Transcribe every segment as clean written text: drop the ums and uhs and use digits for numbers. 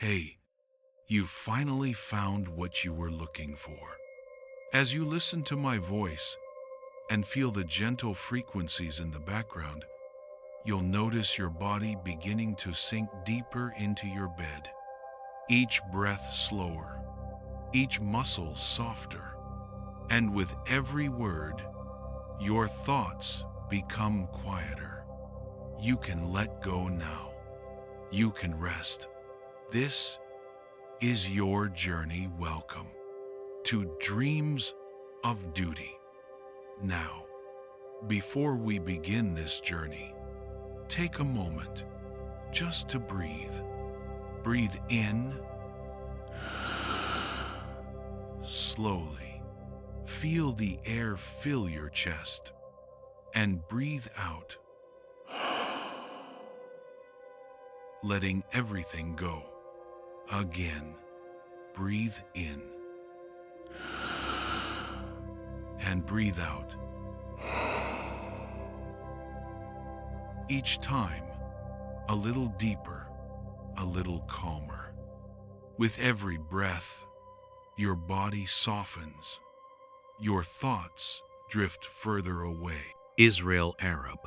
Hey, you finally found what you were looking for. As you listen to my voice and feel the gentle frequencies in the background, you'll notice your body beginning to sink deeper into your bed. Each breath slower, each muscle softer, and with every word, your thoughts become quieter. You can let go now. You can rest. This is your journey. Welcome to Dreams of Duty. Now, before we begin this journey, take a moment just to breathe. Breathe in slowly. Feel the air fill your chest and breathe out, letting everything go. Again, breathe in and breathe out. Each time, a little deeper, a little calmer. With every breath, your body softens. Your thoughts drift further away. Israel Arab.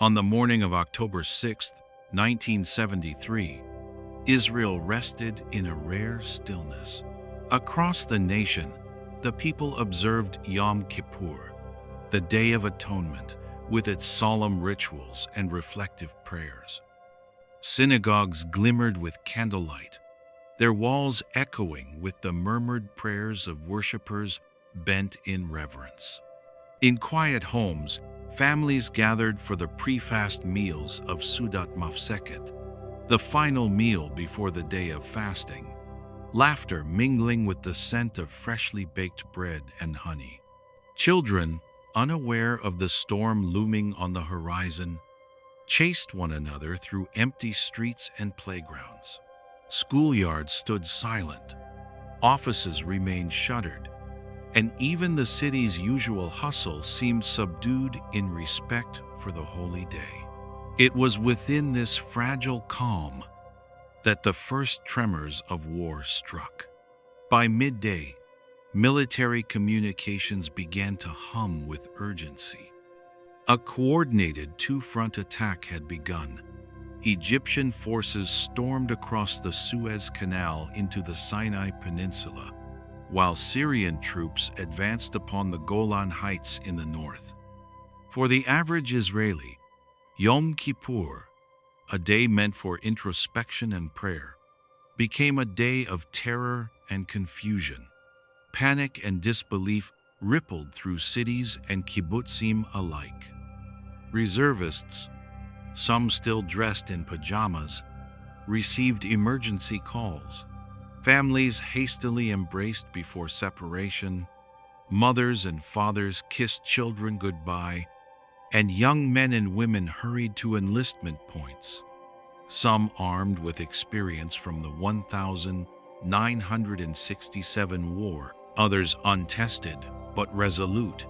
On the morning of October 6, 1973, Israel rested in a rare stillness. Across the nation, the people observed Yom Kippur, the Day of Atonement, with its solemn rituals and reflective prayers. Synagogues glimmered with candlelight, their walls echoing with the murmured prayers of worshippers bent in reverence. In quiet homes, families gathered for the pre-fast meals of Sudat Mafseket, the final meal before the day of fasting, laughter mingling with the scent of freshly baked bread and honey. Children, unaware of the storm looming on the horizon, chased one another through empty streets and playgrounds. Schoolyards stood silent, offices remained shuttered, and even the city's usual hustle seemed subdued in respect for the holy day. It was within this fragile calm that the first tremors of war struck. By midday, military communications began to hum with urgency. A coordinated two-front attack had begun. Egyptian forces stormed across the Suez Canal into the Sinai Peninsula, while Syrian troops advanced upon the Golan Heights in the north. For the average Israeli, Yom Kippur, a day meant for introspection and prayer, became a day of terror and confusion. Panic and disbelief rippled through cities and kibbutzim alike. Reservists, some still dressed in pajamas, received emergency calls. Families hastily embraced before separation. Mothers and fathers kissed children goodbye, and young men and women hurried to enlistment points. Some armed with experience from the 1967 war, others untested but resolute.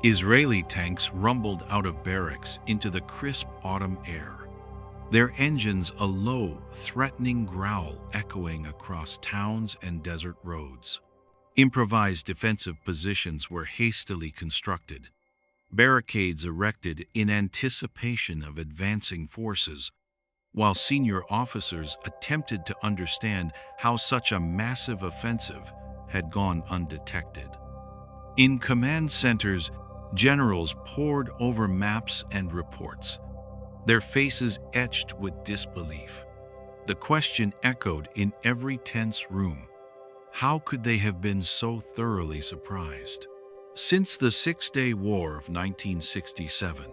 Israeli tanks rumbled out of barracks into the crisp autumn air, their engines a low, threatening growl echoing across towns and desert roads. Improvised defensive positions were hastily constructed, barricades erected in anticipation of advancing forces, while senior officers attempted to understand how such a massive offensive had gone undetected. In command centers, generals pored over maps and reports, their faces etched with disbelief. The question echoed in every tense room: how could they have been so thoroughly surprised? Since the Six-Day War of 1967,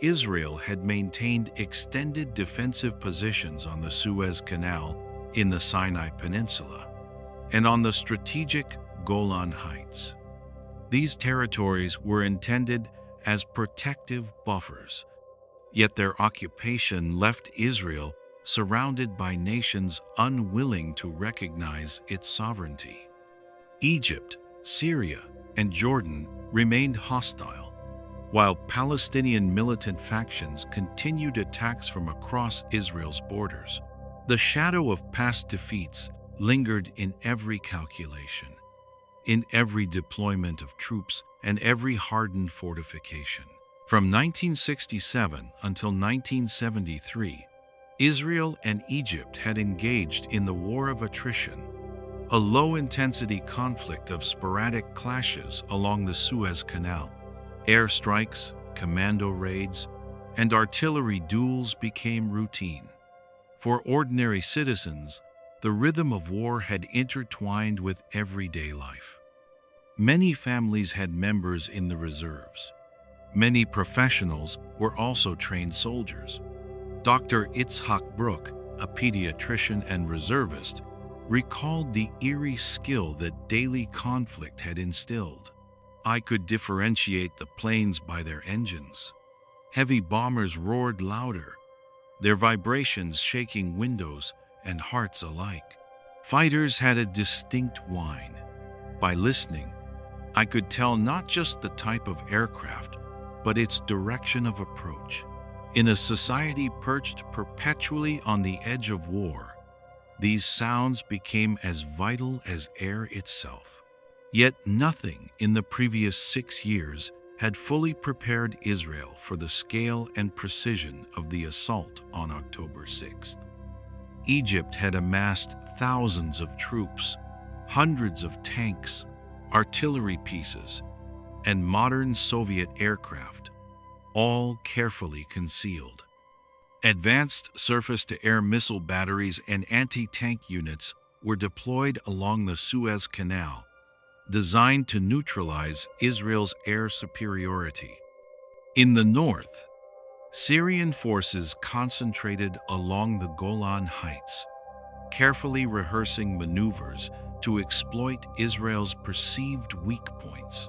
Israel had maintained extended defensive positions on the Suez Canal, in the Sinai Peninsula, and on the strategic Golan Heights. These territories were intended as protective buffers, yet their occupation left Israel surrounded by nations unwilling to recognize its sovereignty. Egypt, Syria, and Jordan remained hostile, while Palestinian militant factions continued attacks from across Israel's borders. The shadow of past defeats lingered in every calculation, in every deployment of troops and every hardened fortification. From 1967 until 1973, Israel and Egypt had engaged in the War of Attrition, a low-intensity conflict of sporadic clashes along the Suez Canal. Airstrikes, commando raids, and artillery duels became routine. For ordinary citizens, the rhythm of war had intertwined with everyday life. Many families had members in the reserves. Many professionals were also trained soldiers. Dr. Itzhak Brook, a pediatrician and reservist, recalled the eerie skill that daily conflict had instilled. I could differentiate the planes by their engines. Heavy bombers roared louder, their vibrations shaking windows and hearts alike. Fighters had a distinct whine. By listening, I could tell not just the type of aircraft, but its direction of approach. In a society perched perpetually on the edge of war, these sounds became as vital as air itself. Yet nothing in the previous 6 years had fully prepared Israel for the scale and precision of the assault on October 6th. Egypt had amassed thousands of troops, hundreds of tanks, artillery pieces, and modern Soviet aircraft, all carefully concealed. Advanced surface-to-air missile batteries and anti-tank units were deployed along the Suez Canal, designed to neutralize Israel's air superiority. In the north, Syrian forces concentrated along the Golan Heights, carefully rehearsing maneuvers to exploit Israel's perceived weak points.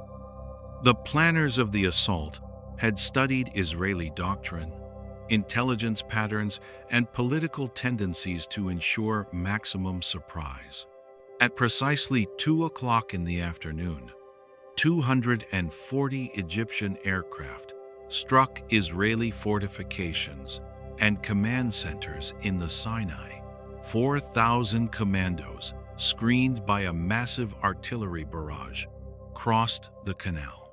The planners of the assault had studied Israeli doctrine, intelligence patterns, and political tendencies to ensure maximum surprise. At precisely 2 o'clock in the afternoon, 240 Egyptian aircraft struck Israeli fortifications and command centers in the Sinai. 4,000 commandos, screened by a massive artillery barrage, crossed the canal.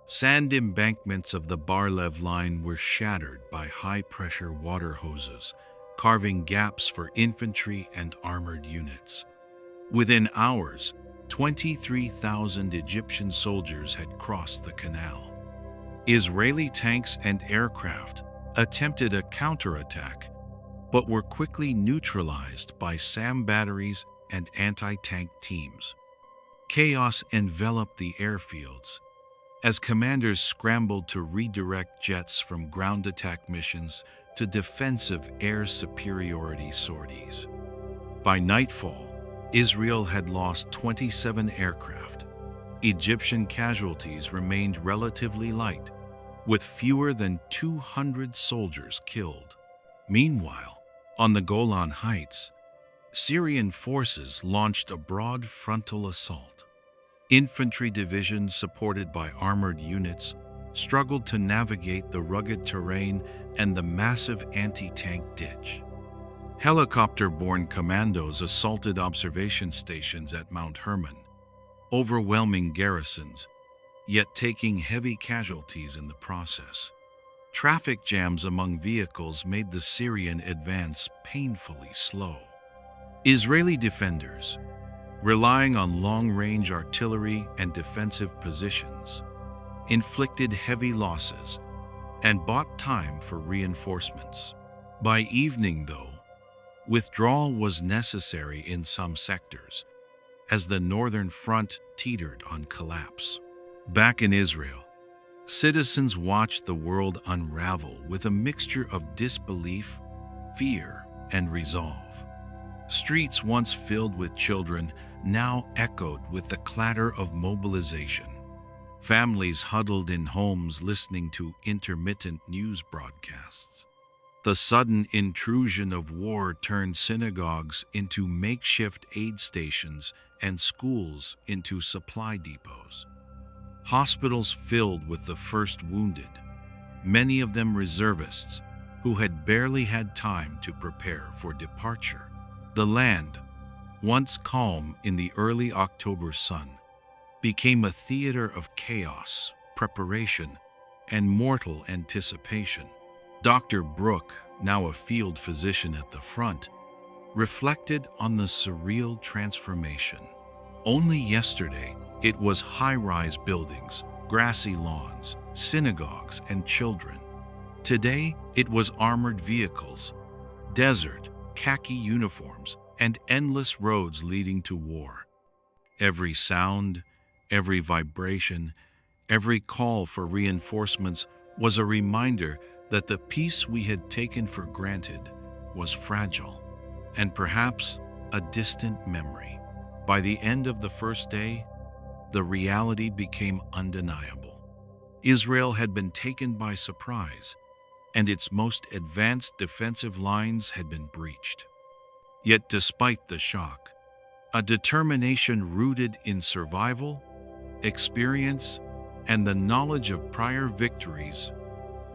Sand embankments of the Bar-Lev line were shattered by high-pressure water hoses, carving gaps for infantry and armored units. Within hours, 23,000 Egyptian soldiers had crossed the canal. Israeli tanks and aircraft attempted a counterattack, but were quickly neutralized by SAM batteries and anti-tank teams. Chaos enveloped the airfields as commanders scrambled to redirect jets from ground attack missions to defensive air superiority sorties. By nightfall, Israel had lost 27 aircraft. Egyptian casualties remained relatively light, with fewer than 200 soldiers killed. Meanwhile, on the Golan Heights, Syrian forces launched a broad frontal assault. Infantry divisions supported by armored units struggled to navigate the rugged terrain and the massive anti-tank ditch. Helicopter-borne commandos assaulted observation stations at Mount Hermon, overwhelming garrisons, yet taking heavy casualties in the process. Traffic jams among vehicles made the Syrian advance painfully slow. Israeli defenders, relying on long-range artillery and defensive positions, inflicted heavy losses and bought time for reinforcements. By evening, though, withdrawal was necessary in some sectors, as the northern front teetered on collapse. Back in Israel, citizens watched the world unravel with a mixture of disbelief, fear, and resolve. Streets once filled with children now echoed with the clatter of mobilization. Families huddled in homes listening to intermittent news broadcasts. The sudden intrusion of war turned synagogues into makeshift aid stations and schools into supply depots. Hospitals filled with the first wounded, many of them reservists, who had barely had time to prepare for departure. The land, once calm in the early October sun, became a theater of chaos, preparation, and mortal anticipation. Dr. Brooke, now a field physician at the front, reflected on the surreal transformation. Only yesterday, it was high-rise buildings, grassy lawns, synagogues, and children. Today, it was armored vehicles, desert, khaki uniforms, and endless roads leading to war. Every sound, every vibration, every call for reinforcements was a reminder that the peace we had taken for granted was fragile and perhaps a distant memory. By the end of the first day, the reality became undeniable. Israel had been taken by surprise, and its most advanced defensive lines had been breached. Yet despite the shock, a determination rooted in survival, experience, and the knowledge of prior victories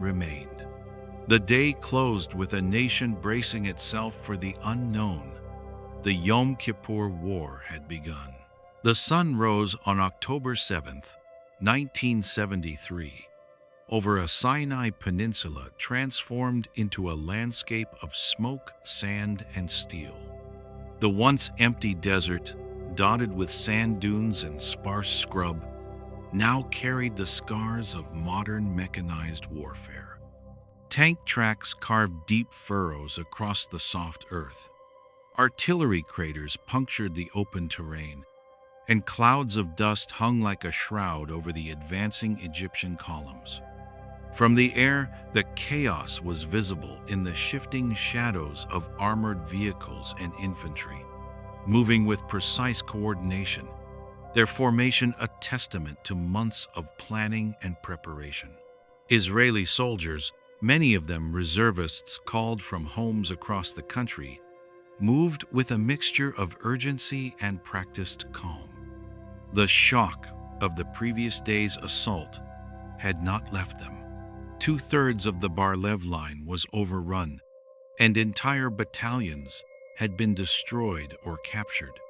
remained. The day closed with a nation bracing itself for the unknown. The Yom Kippur War had begun. The sun rose on October 7th, 1973, over a Sinai peninsula transformed into a landscape of smoke, sand, and steel. The once empty desert, dotted with sand dunes and sparse scrub, now carried the scars of modern mechanized warfare. Tank tracks carved deep furrows across the soft earth. Artillery craters punctured the open terrain, and clouds of dust hung like a shroud over the advancing Egyptian columns. From the air, the chaos was visible in the shifting shadows of armored vehicles and infantry, moving with precise coordination, their formation a testament to months of planning and preparation. Israeli soldiers, many of them reservists called from homes across the country, moved with a mixture of urgency and practiced calm. The shock of the previous day's assault had not left them. 2/3 of the Bar-Lev line was overrun, and entire battalions had been destroyed or captured.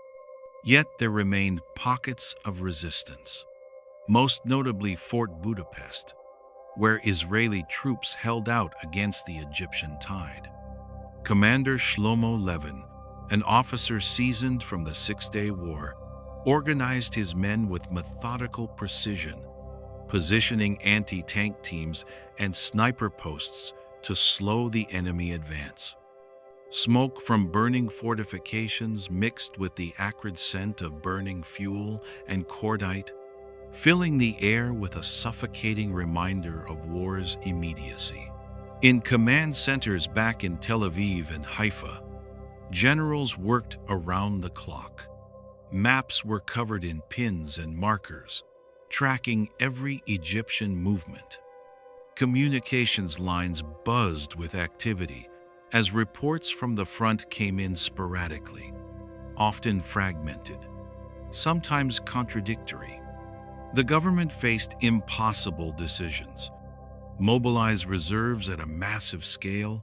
Yet there remained pockets of resistance, most notably Fort Budapest, where Israeli troops held out against the Egyptian tide. Commander Shlomo Levin, an officer seasoned from the Six-Day War, organized his men with methodical precision, positioning anti-tank teams and sniper posts to slow the enemy advance. Smoke from burning fortifications mixed with the acrid scent of burning fuel and cordite, filling the air with a suffocating reminder of war's immediacy. In command centers back in Tel Aviv and Haifa, generals worked around the clock. Maps were covered in pins and markers, tracking every Egyptian movement. Communications lines buzzed with activity as reports from the front came in sporadically, often fragmented, sometimes contradictory. The government faced impossible decisions: mobilize reserves at a massive scale,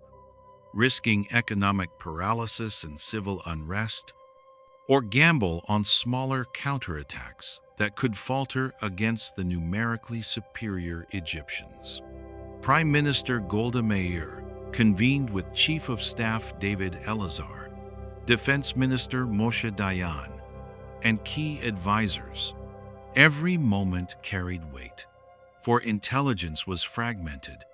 risking economic paralysis and civil unrest, or gamble on smaller counterattacks that could falter against the numerically superior Egyptians. Prime Minister Golda Meir convened with Chief of Staff David Elazar, Defense Minister Moshe Dayan, and key advisors. Every moment carried weight, for intelligence was fragmented,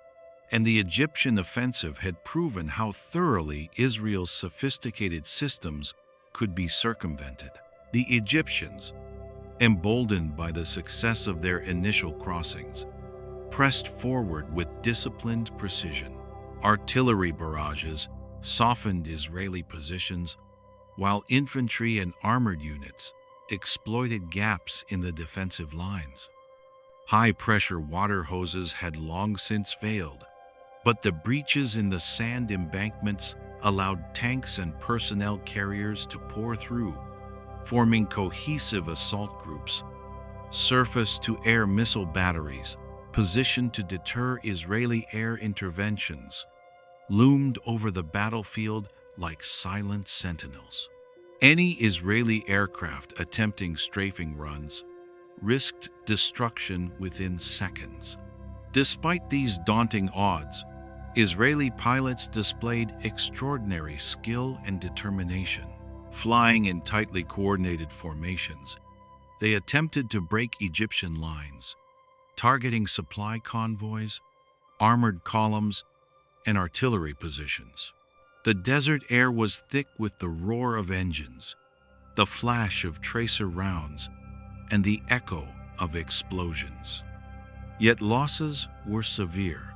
and the Egyptian offensive had proven how thoroughly Israel's sophisticated systems could be circumvented. The Egyptians, emboldened by the success of their initial crossings, pressed forward with disciplined precision. Artillery barrages softened Israeli positions, while infantry and armored units exploited gaps in the defensive lines. High-pressure water hoses had long since failed, but the breaches in the sand embankments allowed tanks and personnel carriers to pour through, forming cohesive assault groups. Surface-to-air missile batteries positioned to deter Israeli air interventions loomed over the battlefield like silent sentinels. Any Israeli aircraft attempting strafing runs risked destruction within seconds. Despite these daunting odds, Israeli pilots displayed extraordinary skill and determination. Flying in tightly coordinated formations, they attempted to break Egyptian lines, targeting supply convoys, armored columns, and artillery positions. The desert air was thick with the roar of engines, the flash of tracer rounds, and the echo of explosions. Yet losses were severe.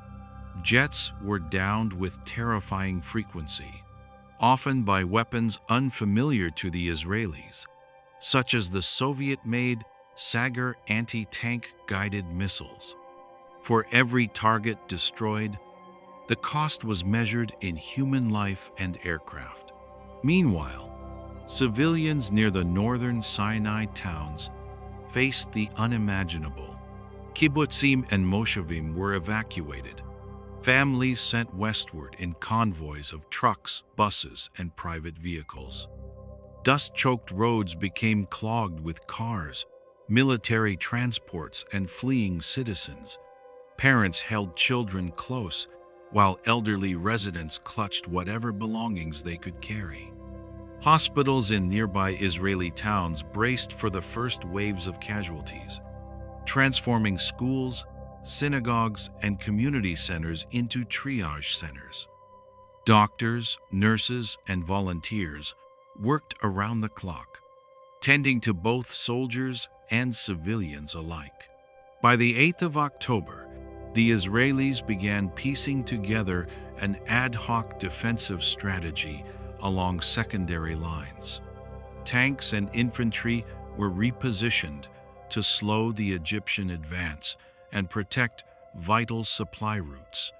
Jets were downed with terrifying frequency, often by weapons unfamiliar to the Israelis, such as the Soviet-made Sagar anti-tank guided missiles. For every target destroyed, the cost was measured in human life and aircraft. Meanwhile, civilians near the northern Sinai towns faced the unimaginable. Kibbutzim and moshavim were evacuated. Families sent westward in convoys of trucks, buses, and private vehicles. Dust-choked roads became clogged with cars, military transports, and fleeing citizens. Parents held children close, while elderly residents clutched whatever belongings they could carry. Hospitals in nearby Israeli towns braced for the first waves of casualties, transforming schools, synagogues, and community centers into triage centers. Doctors, nurses, and volunteers worked around the clock, tending to both soldiers and civilians alike. By the 8th of October, the Israelis began piecing together an ad hoc defensive strategy along secondary lines. Tanks and infantry were repositioned to slow the Egyptian advance and protect vital supply routes.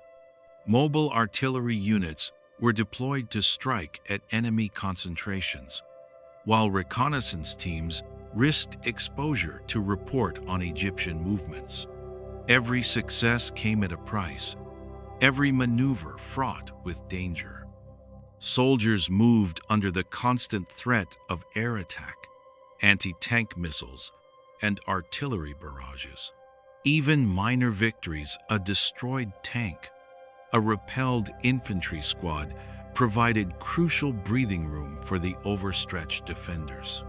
Mobile artillery units were deployed to strike at enemy concentrations, while reconnaissance teams risked exposure to report on Egyptian movements. Every success came at a price, every maneuver fraught with danger. Soldiers moved under the constant threat of air attack, anti-tank missiles, and artillery barrages. Even minor victories, a destroyed tank, a repelled infantry squad, provided crucial breathing room for the overstretched defenders.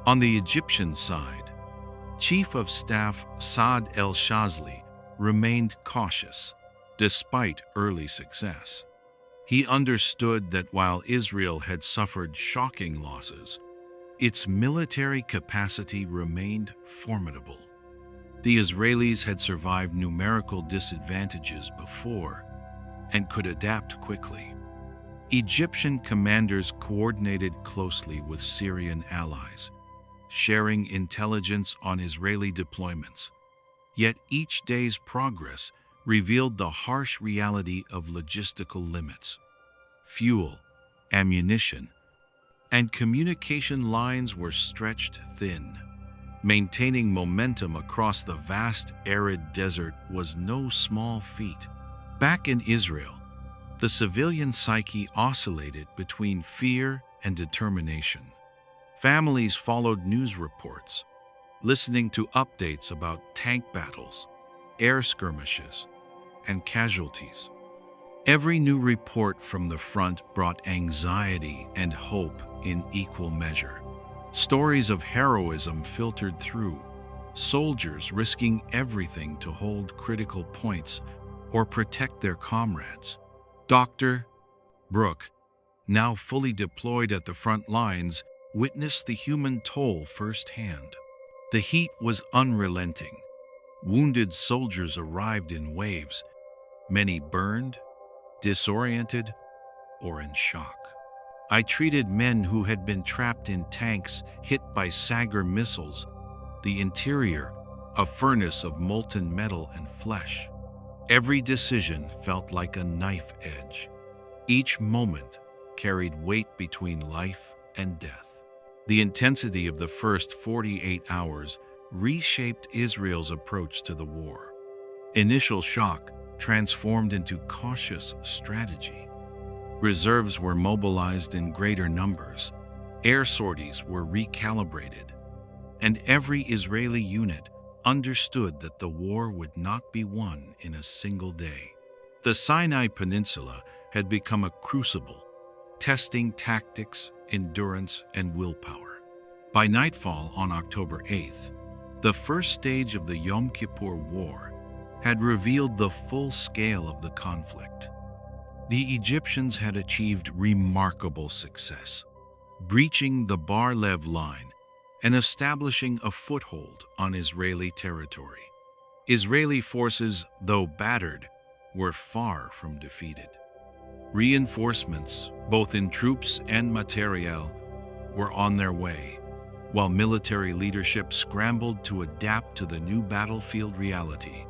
On the Egyptian side, Chief of Staff Saad el-Shazli remained cautious, despite early success. He understood that while Israel had suffered shocking losses, its military capacity remained formidable. The Israelis had survived numerical disadvantages before and could adapt quickly. Egyptian commanders coordinated closely with Syrian allies, sharing intelligence on Israeli deployments. Yet each day's progress revealed the harsh reality of logistical limits. Fuel, ammunition, and communication lines were stretched thin. Maintaining momentum across the vast arid desert was no small feat. Back in Israel, the civilian psyche oscillated between fear and determination. Families followed news reports, listening to updates about tank battles, air skirmishes, and casualties. Every new report from the front brought anxiety and hope in equal measure. Stories of heroism filtered through, soldiers risking everything to hold critical points or protect their comrades. Dr. Brooke, now fully deployed at the front lines, witnessed the human toll firsthand. The heat was unrelenting. Wounded soldiers arrived in waves, many burned, disoriented, or in shock. I treated men who had been trapped in tanks hit by Sagar missiles, the interior a furnace of molten metal and flesh. Every decision felt like a knife edge. Each moment carried weight between life and death. The intensity of the first 48 hours reshaped Israel's approach to the war. Initial shock transformed into cautious strategy. Reserves were mobilized in greater numbers, air sorties were recalibrated, and every Israeli unit understood that the war would not be won in a single day. The Sinai Peninsula had become a crucible, testing tactics, endurance, and willpower. By nightfall on October 8th, the first stage of the Yom Kippur War had revealed the full scale of the conflict. The Egyptians had achieved remarkable success, breaching the Bar-Lev line and establishing a foothold on Israeli territory. Israeli forces, though battered, were far from defeated. Reinforcements, both in troops and materiel, were on their way, while military leadership scrambled to adapt to the new battlefield reality.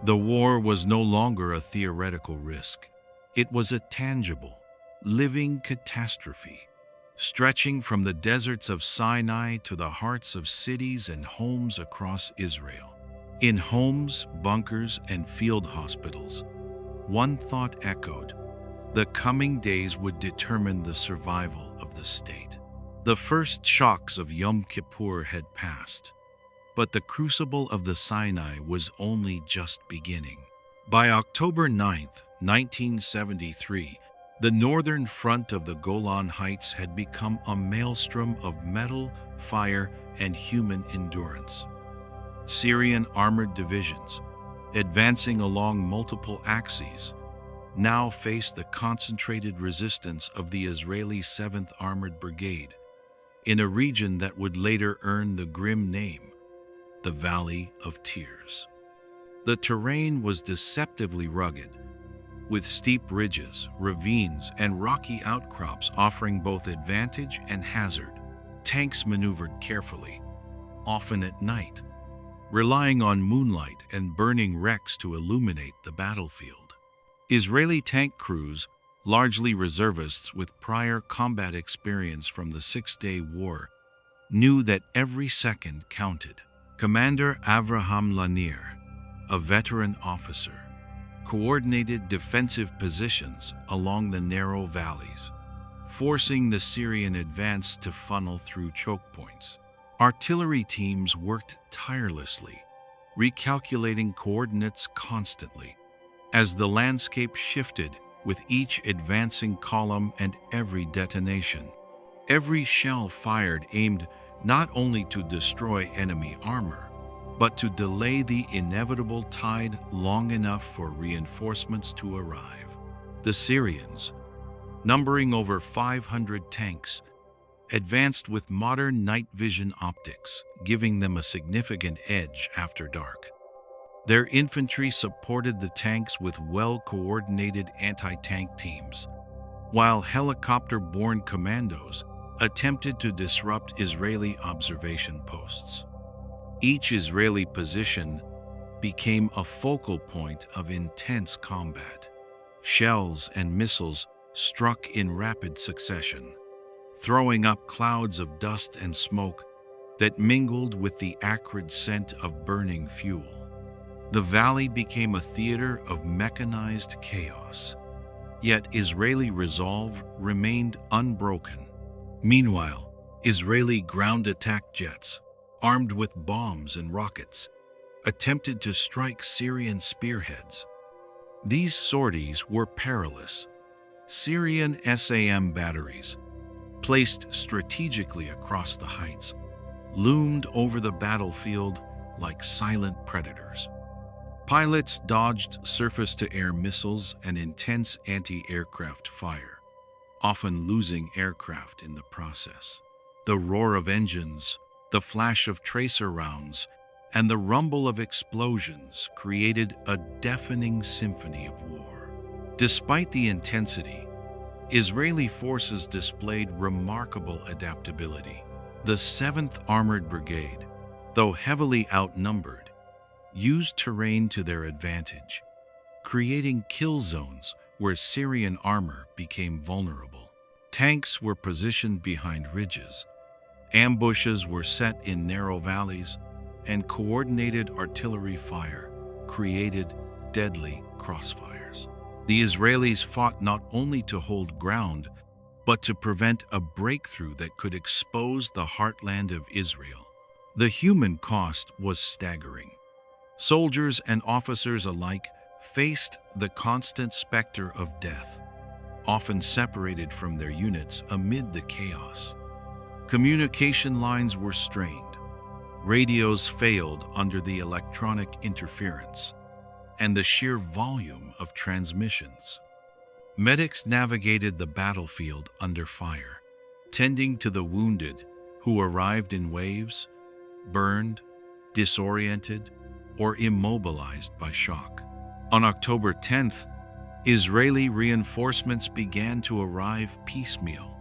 The war was no longer a theoretical risk. It was a tangible, living catastrophe, stretching from the deserts of Sinai to the hearts of cities and homes across Israel. In homes, bunkers, and field hospitals, one thought echoed: the coming days would determine the survival of the state. The first shocks of Yom Kippur had passed, but the crucible of the Sinai was only just beginning. By October 9th, 1973, the northern front of the Golan Heights had become a maelstrom of metal, fire, and human endurance. Syrian armored divisions, advancing along multiple axes, now faced the concentrated resistance of the Israeli 7th Armored Brigade, in a region that would later earn the grim name, the Valley of Tears. The terrain was deceptively rugged, with steep ridges, ravines, and rocky outcrops offering both advantage and hazard. Tanks maneuvered carefully, often at night, relying on moonlight and burning wrecks to illuminate the battlefield. Israeli tank crews, largely reservists with prior combat experience from the Six-Day War, knew that every second counted. Commander Avraham Lanier, a veteran officer, coordinated defensive positions along the narrow valleys, forcing the Syrian advance to funnel through choke points. Artillery teams worked tirelessly, recalculating coordinates constantly, as the landscape shifted with each advancing column and every detonation. Every shell fired aimed not only to destroy enemy armor, but to delay the inevitable tide long enough for reinforcements to arrive. The Syrians, numbering over 500 tanks, advanced with modern night vision optics, giving them a significant edge after dark. Their infantry supported the tanks with well-coordinated anti-tank teams, while helicopter-borne commandos attempted to disrupt Israeli observation posts. Each Israeli position became a focal point of intense combat. Shells and missiles struck in rapid succession, throwing up clouds of dust and smoke that mingled with the acrid scent of burning fuel. The valley became a theater of mechanized chaos, yet Israeli resolve remained unbroken. Meanwhile, Israeli ground attack jets, armed with bombs and rockets, attempted to strike Syrian spearheads. These sorties were perilous. Syrian SAM batteries, placed strategically across the heights, loomed over the battlefield like silent predators. Pilots dodged surface-to-air missiles and intense anti-aircraft fire, often losing aircraft in the process. The roar of engines, the flash of tracer rounds, and the rumble of explosions created a deafening symphony of war. Despite the intensity, Israeli forces displayed remarkable adaptability. The 7th Armored Brigade, though heavily outnumbered, used terrain to their advantage, creating kill zones where Syrian armor became vulnerable. Tanks were positioned behind ridges, ambushes were set in narrow valleys, and coordinated artillery fire created deadly crossfires. The Israelis fought not only to hold ground, but to prevent a breakthrough that could expose the heartland of Israel. The human cost was staggering. Soldiers and officers alike faced the constant specter of death, often separated from their units amid the chaos. Communication lines were strained, radios failed under the electronic interference, and the sheer volume of transmissions. Medics navigated the battlefield under fire, tending to the wounded who arrived in waves, burned, disoriented, or immobilized by shock. On October 10th, Israeli reinforcements began to arrive piecemeal,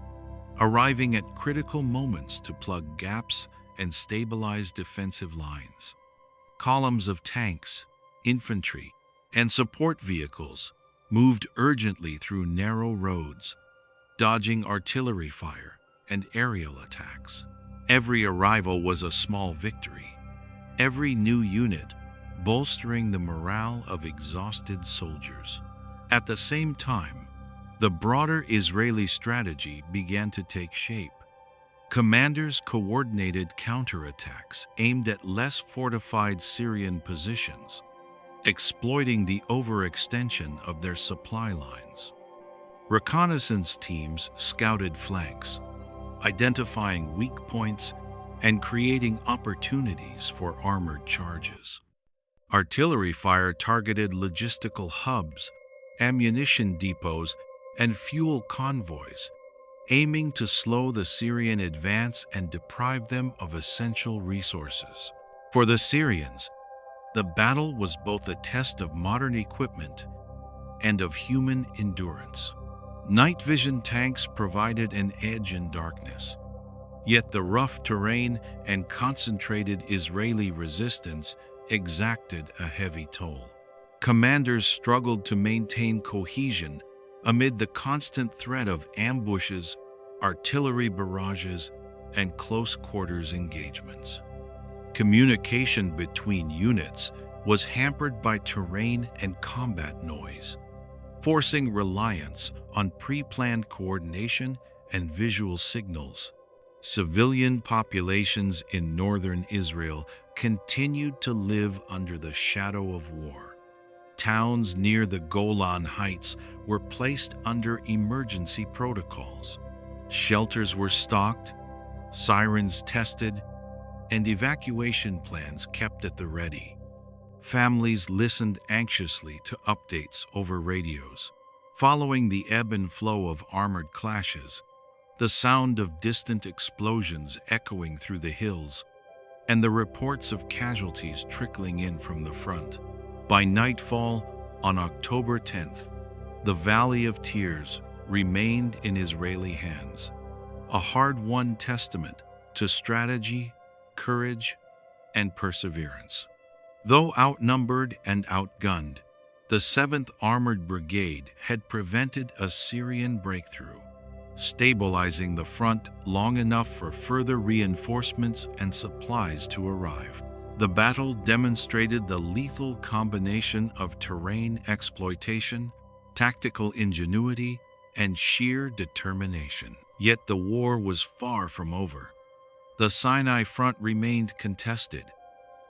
arriving at critical moments to plug gaps and stabilize defensive lines. Columns of tanks, infantry, and support vehicles moved urgently through narrow roads, dodging artillery fire and aerial attacks. Every arrival was a small victory, every new unit bolstering the morale of exhausted soldiers. At the same time, the broader Israeli strategy began to take shape. Commanders coordinated counterattacks aimed at less fortified Syrian positions, exploiting the overextension of their supply lines. Reconnaissance teams scouted flanks, identifying weak points and creating opportunities for armored charges. Artillery fire targeted logistical hubs, ammunition depots, and fuel convoys, aiming to slow the Syrian advance and deprive them of essential resources. For the Syrians, the battle was both a test of modern equipment and of human endurance. Night vision tanks provided an edge in darkness, yet the rough terrain and concentrated Israeli resistance exacted a heavy toll. Commanders struggled to maintain cohesion amid the constant threat of ambushes, artillery barrages, and close quarters engagements. Communication between units was hampered by terrain and combat noise, forcing reliance on pre-planned coordination and visual signals. Civilian populations in northern Israel continued to live under the shadow of war. Towns near the Golan Heights were placed under emergency protocols. Shelters were stocked, sirens tested, and evacuation plans kept at the ready. Families listened anxiously to updates over radios. Following the ebb and flow of armored clashes, the sound of distant explosions echoing through the hills, and the reports of casualties trickling in from the front. By nightfall on October 10th, the Valley of Tears remained in Israeli hands, a hard-won testament to strategy, courage, and perseverance. Though outnumbered and outgunned, the 7th Armored Brigade had prevented a Syrian breakthrough, stabilizing the front long enough for further reinforcements and supplies to arrive. The battle demonstrated the lethal combination of terrain exploitation, tactical ingenuity, and sheer determination. Yet the war was far from over. The Sinai front remained contested.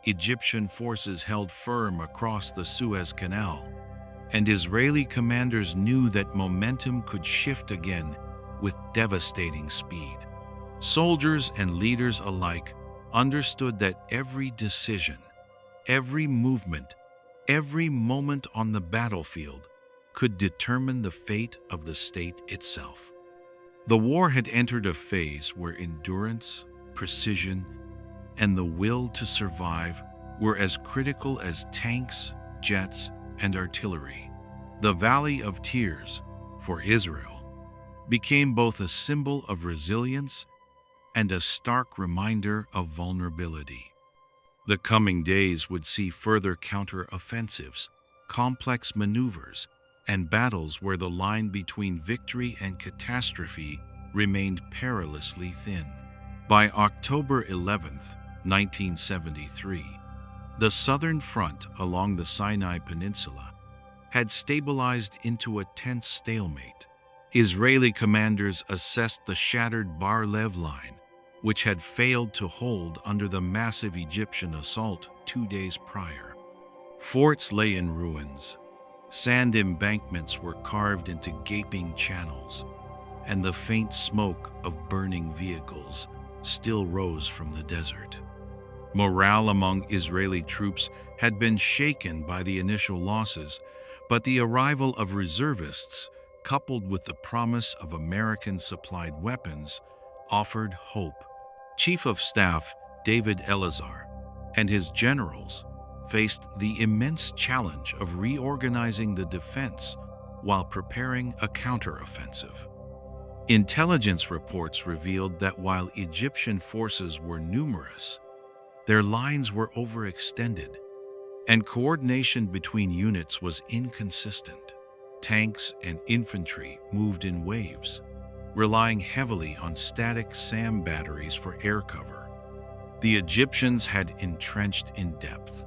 Egyptian forces held firm across the Suez Canal, and Israeli commanders knew that momentum could shift again with devastating speed. Soldiers and leaders alike understood that every decision, every movement, every moment on the battlefield could determine the fate of the state itself. The war had entered a phase where endurance, precision, and the will to survive were as critical as tanks, jets, and artillery. The Valley of Tears, for Israel, became both a symbol of resilience and a stark reminder of vulnerability. The coming days would see further counter-offensives, complex maneuvers, and battles where the line between victory and catastrophe remained perilously thin. By October 11, 1973, the Southern Front along the Sinai Peninsula had stabilized into a tense stalemate. Israeli commanders assessed the shattered Bar-Lev line, which had failed to hold under the massive Egyptian assault 2 days prior. Forts lay in ruins. Sand embankments were carved into gaping channels, and the faint smoke of burning vehicles still rose from the desert. Morale among Israeli troops had been shaken by the initial losses, but the arrival of reservists, coupled with the promise of American-supplied weapons, offered hope. Chief of Staff David Eleazar and his generals faced the immense challenge of reorganizing the defense while preparing a counteroffensive. Intelligence reports revealed that while Egyptian forces were numerous, their lines were overextended, and coordination between units was inconsistent. Tanks and infantry moved in waves, relying heavily on static SAM batteries for air cover. The Egyptians had entrenched in depth,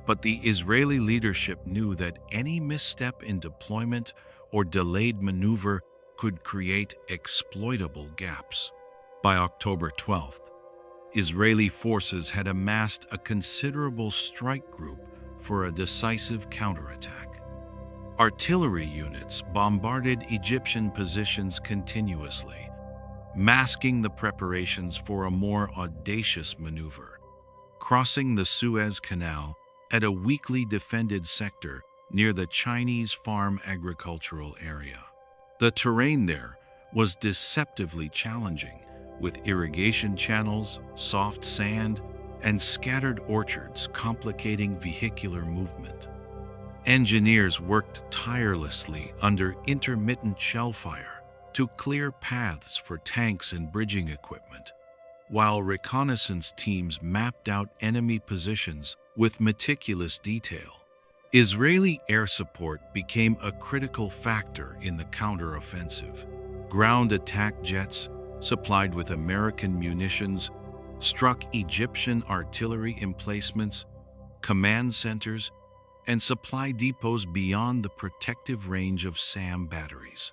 but the Israeli leadership knew that any misstep in deployment or delayed maneuver could create exploitable gaps. By October 12th, Israeli forces had amassed a considerable strike group for a decisive counterattack. Artillery units bombarded Egyptian positions continuously, masking the preparations for a more audacious maneuver, crossing the Suez Canal at a weakly defended sector near the Chinese farm agricultural area. The terrain there was deceptively challenging, with irrigation channels, soft sand, and scattered orchards complicating vehicular movement. Engineers worked tirelessly under intermittent shell fire to clear paths for tanks and bridging equipment, while reconnaissance teams mapped out enemy positions with meticulous detail. Israeli air support became a critical factor in the counteroffensive. Ground attack jets, supplied with American munitions, struck Egyptian artillery emplacements, command centers, and supply depots beyond the protective range of SAM batteries.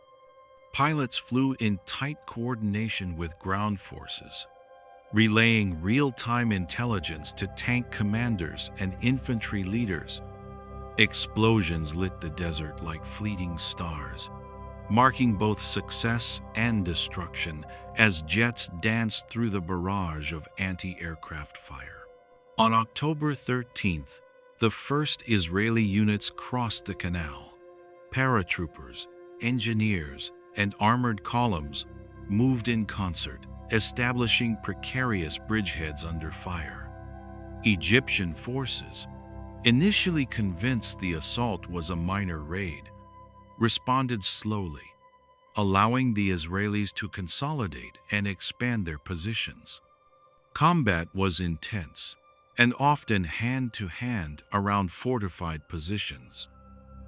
Pilots flew in tight coordination with ground forces, relaying real-time intelligence to tank commanders and infantry leaders. Explosions lit the desert like fleeting stars, marking both success and destruction as jets danced through the barrage of anti-aircraft fire. On October 13th, the first Israeli units crossed the canal. Paratroopers, engineers, and armored columns moved in concert, establishing precarious bridgeheads under fire. Egyptian forces, initially convinced the assault was a minor raid, responded slowly, allowing the Israelis to consolidate and expand their positions. Combat was intense and often hand-to-hand around fortified positions,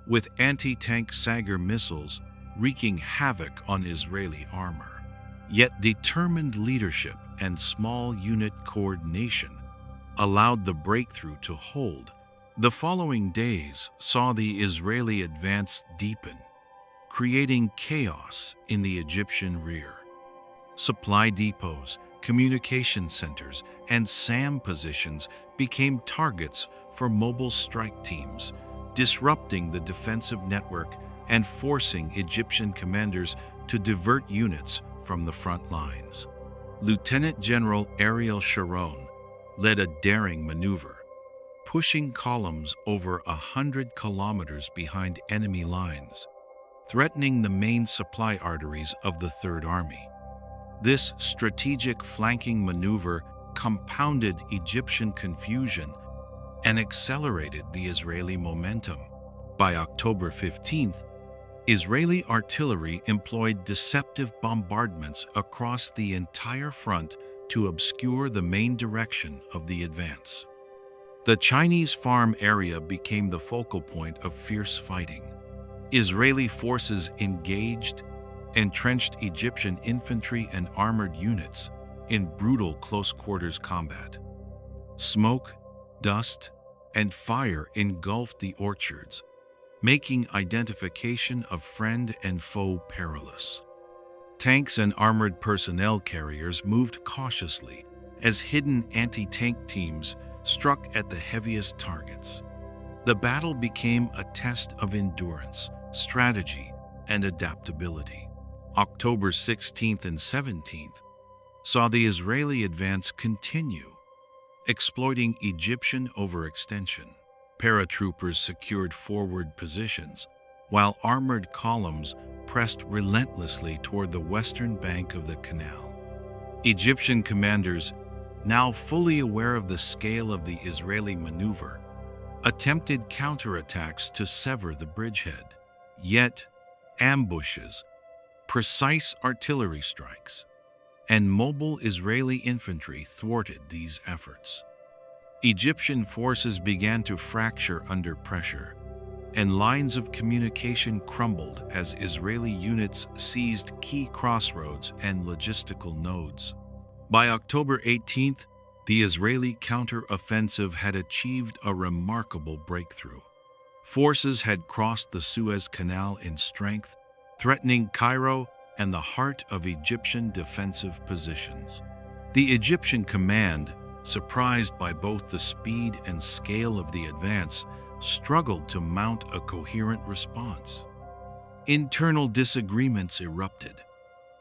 with anti-tank Sagar missiles wreaking havoc on Israeli armor. Yet determined leadership and small unit coordination allowed the breakthrough to hold. The following days saw the Israeli advance deepen, creating chaos in the Egyptian rear. Supply depots, communication centers, and SAM positions became targets for mobile strike teams, disrupting the defensive network and forcing Egyptian commanders to divert units from the front lines. Lieutenant General Ariel Sharon led a daring maneuver, pushing columns over 100 kilometers behind enemy lines, threatening the main supply arteries of the Third Army. This strategic flanking maneuver compounded Egyptian confusion and accelerated the Israeli momentum. By October 15th, Israeli artillery employed deceptive bombardments across the entire front to obscure the main direction of the advance. The Chinese farm area became the focal point of fierce fighting. Israeli forces engaged, entrenched Egyptian infantry and armored units in brutal close-quarters combat. Smoke, dust, and fire engulfed the orchards, making identification of friend and foe perilous. Tanks and armored personnel carriers moved cautiously as hidden anti-tank teams struck at the heaviest targets. The battle became a test of endurance, strategy, and adaptability. October 16th and 17th saw the Israeli advance continue, exploiting Egyptian overextension. Paratroopers secured forward positions, while armored columns pressed relentlessly toward the western bank of the canal. Egyptian commanders, now fully aware of the scale of the Israeli maneuver, attempted counterattacks to sever the bridgehead. Yet, ambushes, precise artillery strikes, and mobile Israeli infantry thwarted these efforts. Egyptian forces began to fracture under pressure, and lines of communication crumbled as Israeli units seized key crossroads and logistical nodes. By October 18th, the Israeli counter-offensive had achieved a remarkable breakthrough. Forces had crossed the Suez Canal in strength, threatening Cairo and the heart of Egyptian defensive positions. The Egyptian command, surprised by both the speed and scale of the advance, struggled to mount a coherent response. Internal disagreements erupted,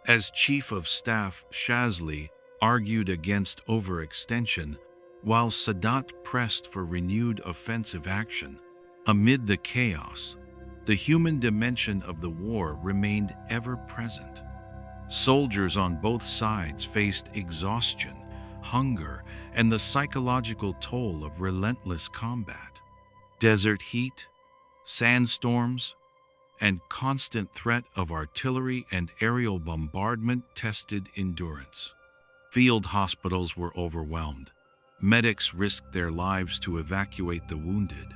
as Chief of Staff Shazli argued against overextension, while Sadat pressed for renewed offensive action. Amid the chaos, the human dimension of the war remained ever present. Soldiers on both sides faced exhaustion, hunger, and the psychological toll of relentless combat. Desert heat, sandstorms, and constant threat of artillery and aerial bombardment tested endurance. Field hospitals were overwhelmed. Medics risked their lives to evacuate the wounded,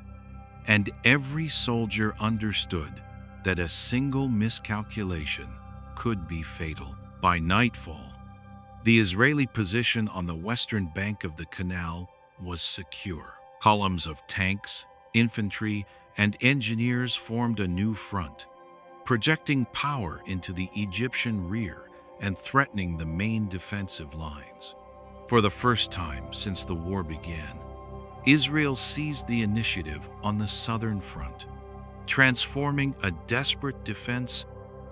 and every soldier understood that a single miscalculation could be fatal. By nightfall, the Israeli position on the western bank of the canal was secure. Columns of tanks, infantry, and engineers formed a new front, projecting power into the Egyptian rear and threatening the main defensive lines. For the first time since the war began, Israel seized the initiative on the southern front, transforming a desperate defense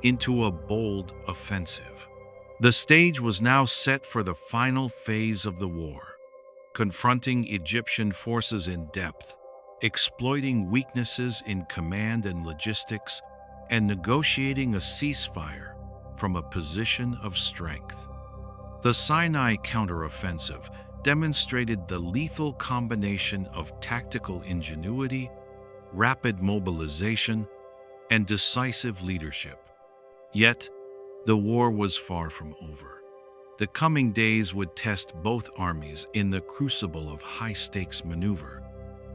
into a bold offensive. The stage was now set for the final phase of the war, confronting Egyptian forces in depth, exploiting weaknesses in command and logistics, and negotiating a ceasefire from a position of strength. The Sinai counteroffensive demonstrated the lethal combination of tactical ingenuity, rapid mobilization, and decisive leadership. Yet, the war was far from over. The coming days would test both armies in the crucible of high-stakes maneuver,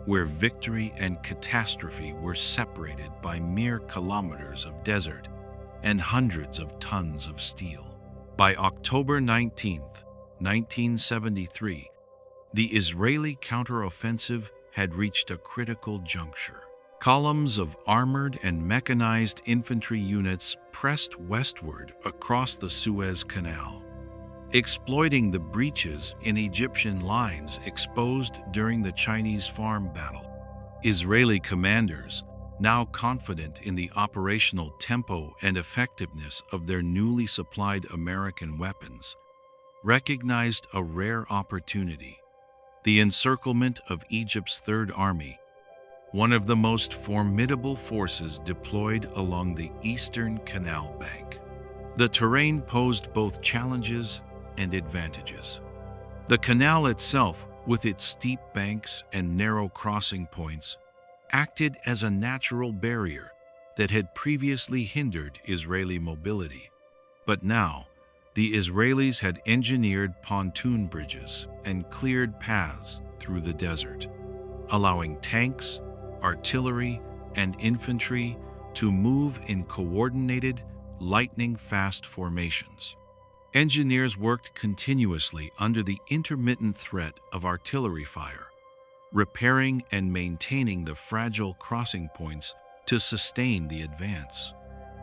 where victory and catastrophe were separated by mere kilometers of desert and hundreds of tons of steel. By October 19, 1973, the Israeli counteroffensive had reached a critical juncture. Columns of armored and mechanized infantry units pressed westward across the Suez Canal, exploiting the breaches in Egyptian lines exposed during the Chinese Farm Battle. Israeli commanders, now confident in the operational tempo and effectiveness of their newly supplied American weapons, recognized a rare opportunity: the encirclement of Egypt's Third Army, one of the most formidable forces deployed along the eastern canal bank. The terrain posed both challenges and advantages. The canal itself, with its steep banks and narrow crossing points, acted as a natural barrier that had previously hindered Israeli mobility. But now, the Israelis had engineered pontoon bridges and cleared paths through the desert, allowing tanks, artillery, and infantry to move in coordinated, lightning-fast formations. Engineers worked continuously under the intermittent threat of artillery fire, repairing and maintaining the fragile crossing points to sustain the advance.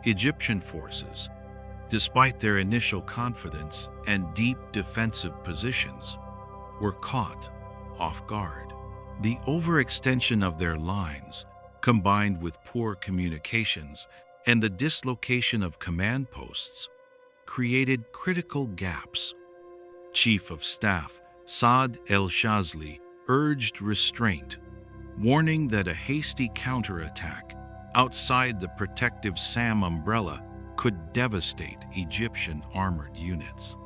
Egyptian forces, despite their initial confidence and deep defensive positions, were caught off guard. The overextension of their lines, combined with poor communications and the dislocation of command posts, created critical gaps. Chief of Staff Saad el-Shazli urged restraint, warning that a hasty counterattack outside the protective SAM umbrella could devastate Egyptian armored units.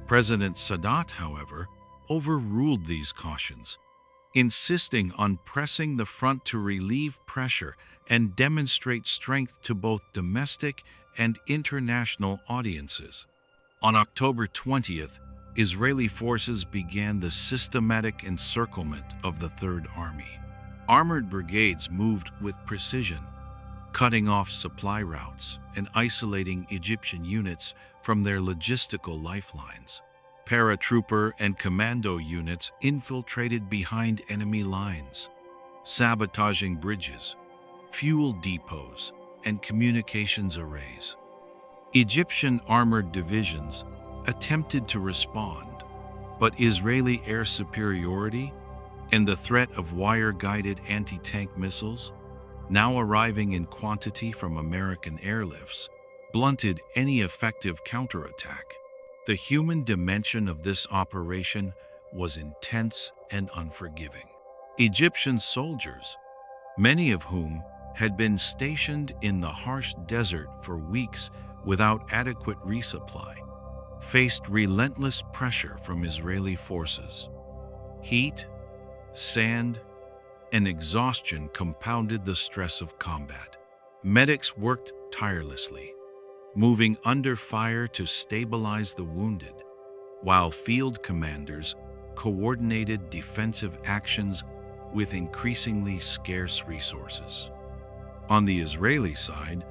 President Sadat, however, overruled these cautions, insisting on pressing the front to relieve pressure and demonstrate strength to both domestic and international audiences. On October 20th, Israeli forces began the systematic encirclement of the Third Army. Armored brigades moved with precision, cutting off supply routes and isolating Egyptian units from their logistical lifelines. Paratrooper and commando units infiltrated behind enemy lines, sabotaging bridges, fuel depots, and communications arrays. Egyptian armored divisions attempted to respond, but Israeli air superiority and the threat of wire-guided anti-tank missiles, now arriving in quantity from American airlifts, blunted any effective counterattack. The human dimension of this operation was intense and unforgiving. Egyptian soldiers, many of whom had been stationed in the harsh desert for weeks without adequate resupply, faced relentless pressure from Israeli forces. Heat, sand, and exhaustion compounded the stress of combat. Medics worked tirelessly, moving under fire to stabilize the wounded, while field commanders coordinated defensive actions with increasingly scarce resources. On the Israeli side,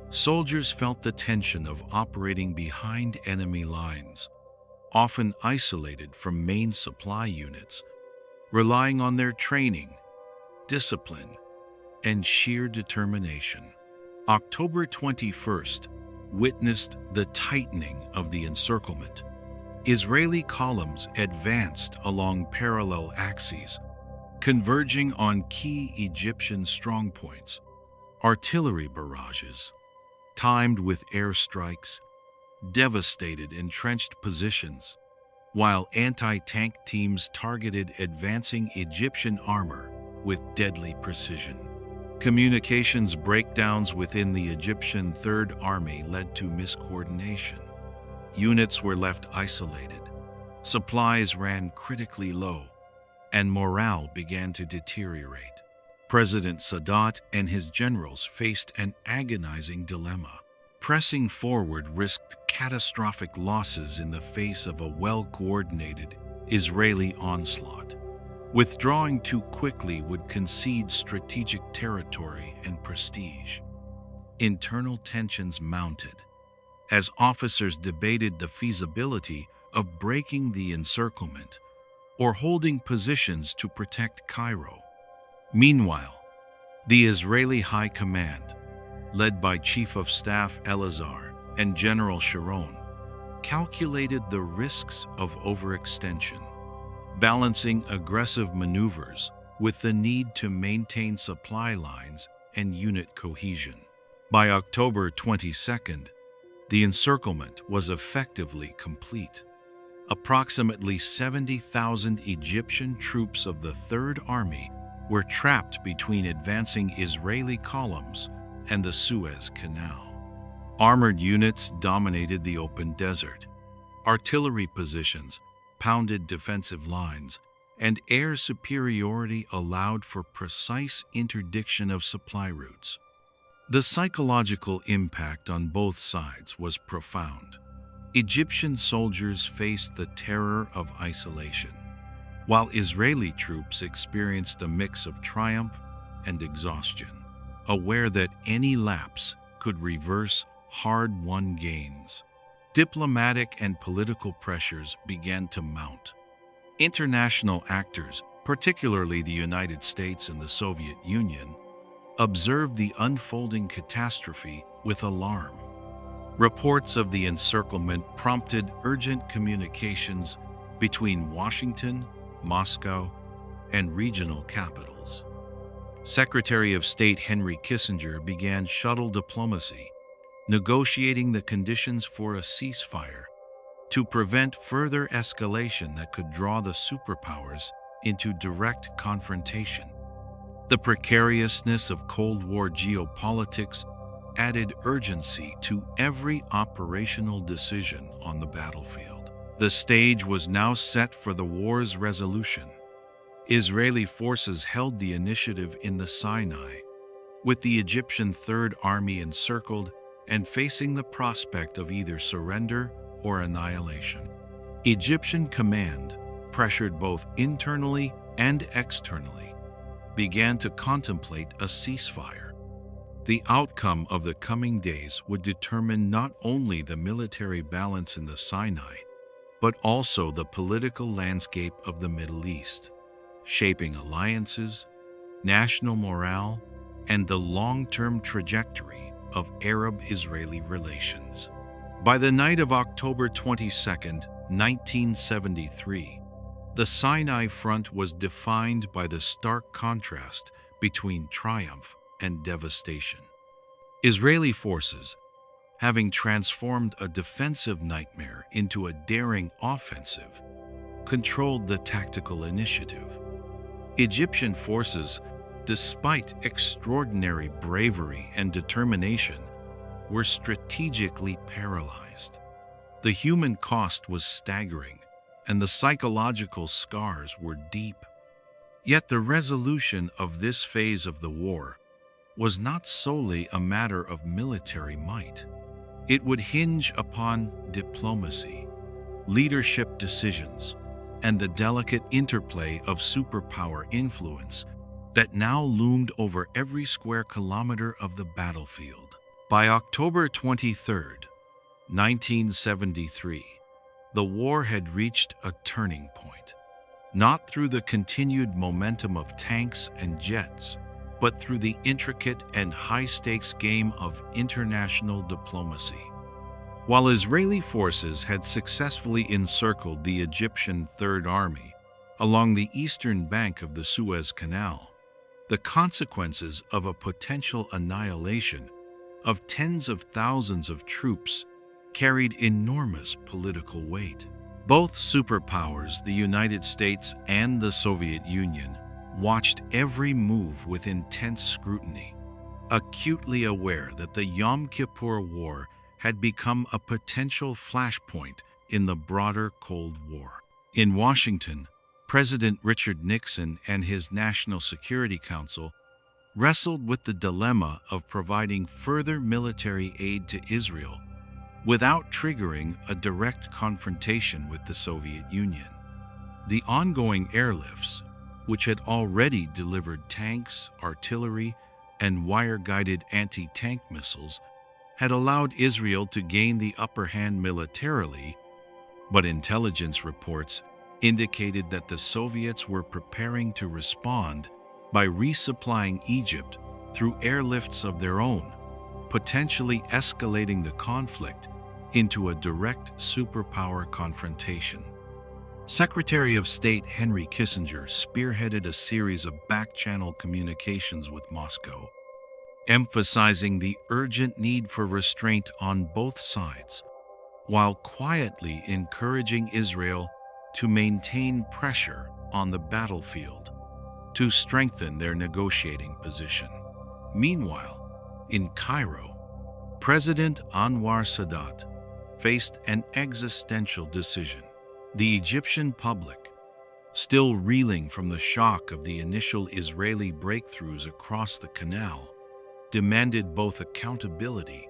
soldiers felt the tension of operating behind enemy lines, often isolated from main supply units, relying on their training, discipline, and sheer determination. October 21st witnessed the tightening of the encirclement. Israeli columns advanced along parallel axes, converging on key Egyptian strongpoints. Artillery barrages, timed with airstrikes, devastated entrenched positions, while anti-tank teams targeted advancing Egyptian armor with deadly precision. Communications breakdowns within the Egyptian Third Army led to miscoordination. Units were left isolated, supplies ran critically low, and morale began to deteriorate. President Sadat and his generals faced an agonizing dilemma. Pressing forward risked catastrophic losses in the face of a well-coordinated Israeli onslaught. Withdrawing too quickly would concede strategic territory and prestige. Internal tensions mounted as officers debated the feasibility of breaking the encirclement or holding positions to protect Cairo. Meanwhile, the Israeli High Command, led by Chief of Staff Elazar and General Sharon, calculated the risks of overextension, balancing aggressive maneuvers with the need to maintain supply lines and unit cohesion. By October 22nd, the encirclement was effectively complete. Approximately 70,000 Egyptian troops of the Third Army were trapped between advancing Israeli columns and the Suez Canal. Armored units dominated the open desert. Artillery positions pounded defensive lines, and air superiority allowed for precise interdiction of supply routes. The psychological impact on both sides was profound. Egyptian soldiers faced the terror of isolation, while Israeli troops experienced a mix of triumph and exhaustion, aware that any lapse could reverse hard-won gains. Diplomatic and political pressures began to mount. International actors, particularly the United States and the Soviet Union, observed the unfolding catastrophe with alarm. Reports of the encirclement prompted urgent communications between Washington, Moscow, and regional capitals. Secretary of State Henry Kissinger began shuttle diplomacy, negotiating the conditions for a ceasefire to prevent further escalation that could draw the superpowers into direct confrontation. The precariousness of Cold War geopolitics added urgency to every operational decision on the battlefield. The stage was now set for the war's resolution. Israeli forces held the initiative in the Sinai, with the Egyptian Third Army encircled and facing the prospect of either surrender or annihilation. Egyptian command, pressured both internally and externally, began to contemplate a ceasefire. The outcome of the coming days would determine not only the military balance in the Sinai, but also the political landscape of the Middle East, shaping alliances, national morale, and the long-term trajectory of Arab-Israeli relations. By the night of October 22, 1973, the Sinai front was defined by the stark contrast between triumph and devastation. Israeli forces, having transformed a defensive nightmare into a daring offensive, controlled the tactical initiative. Egyptian forces, despite extraordinary bravery and determination, were strategically paralyzed. The human cost was staggering, and the psychological scars were deep. Yet the resolution of this phase of the war was not solely a matter of military might. It would hinge upon diplomacy, leadership decisions, and the delicate interplay of superpower influence that now loomed over every square kilometer of the battlefield. By October 23, 1973, the war had reached a turning point, not through the continued momentum of tanks and jets, but through the intricate and high-stakes game of international diplomacy. While Israeli forces had successfully encircled the Egyptian Third Army along the eastern bank of the Suez Canal, the consequences of a potential annihilation of tens of thousands of troops carried enormous political weight. Both superpowers, the United States and the Soviet Union, watched every move with intense scrutiny, acutely aware that the Yom Kippur War had become a potential flashpoint in the broader Cold War. In Washington, President Richard Nixon and his National Security Council wrestled with the dilemma of providing further military aid to Israel without triggering a direct confrontation with the Soviet Union. The ongoing airlifts, which had already delivered tanks, artillery, and wire-guided anti-tank missiles, had allowed Israel to gain the upper hand militarily, but intelligence reports indicated that the Soviets were preparing to respond by resupplying Egypt through airlifts of their own, potentially escalating the conflict into a direct superpower confrontation. Secretary of State Henry Kissinger spearheaded a series of back-channel communications with Moscow, emphasizing the urgent need for restraint on both sides, while quietly encouraging Israel to maintain pressure on the battlefield to strengthen their negotiating position. Meanwhile, in Cairo, President Anwar Sadat faced an existential decision. The Egyptian public, still reeling from the shock of the initial Israeli breakthroughs across the canal, demanded both accountability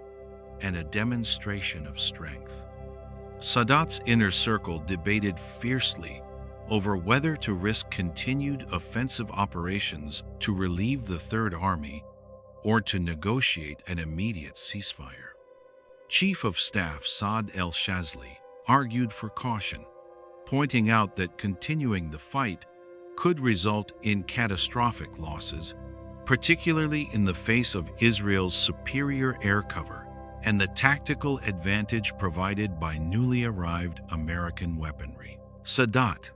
and a demonstration of strength. Sadat's inner circle debated fiercely over whether to risk continued offensive operations to relieve the Third Army or to negotiate an immediate ceasefire. Chief of Staff Saad el-Shazli argued for caution, pointing out that continuing the fight could result in catastrophic losses particularly in the face of Israel's superior air cover and the tactical advantage provided by newly arrived American weaponry. Sadat,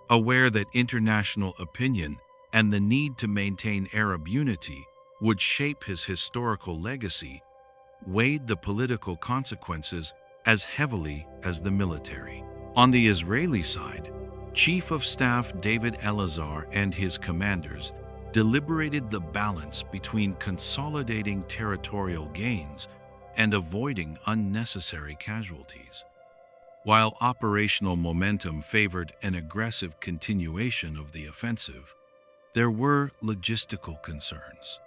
aware that international opinion and the need to maintain Arab unity would shape his historical legacy, weighed the political consequences as heavily as the military. On the Israeli side, Chief of Staff David Elazar and his commanders deliberated the balance between consolidating territorial gains and avoiding unnecessary casualties. While operational momentum favored an aggressive continuation of the offensive, there were logistical concerns.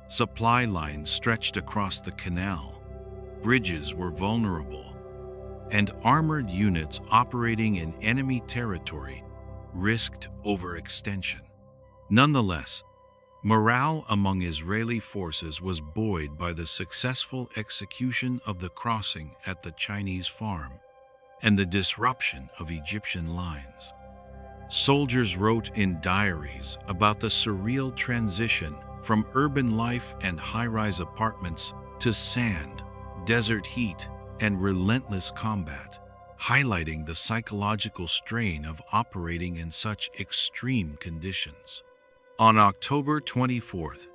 Supply lines stretched across the canal, bridges were vulnerable, and armored units operating in enemy territory risked overextension. Nonetheless, morale among Israeli forces was buoyed by the successful execution of the crossing at the Chinese farm and the disruption of Egyptian lines. Soldiers wrote in diaries about the surreal transition from urban life and high-rise apartments to sand, desert heat, and relentless combat, highlighting the psychological strain of operating in such extreme conditions. On October 24th,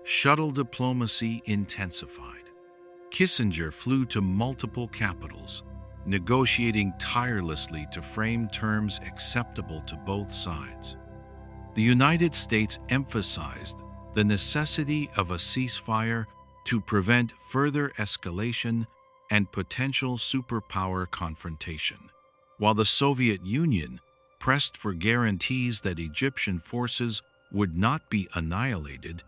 shuttle diplomacy intensified. Kissinger flew to multiple capitals, negotiating tirelessly to frame terms acceptable to both sides. The United States emphasized the necessity of a ceasefire to prevent further escalation and potential superpower confrontation, while the Soviet Union pressed for guarantees that Egyptian forces would not be annihilated,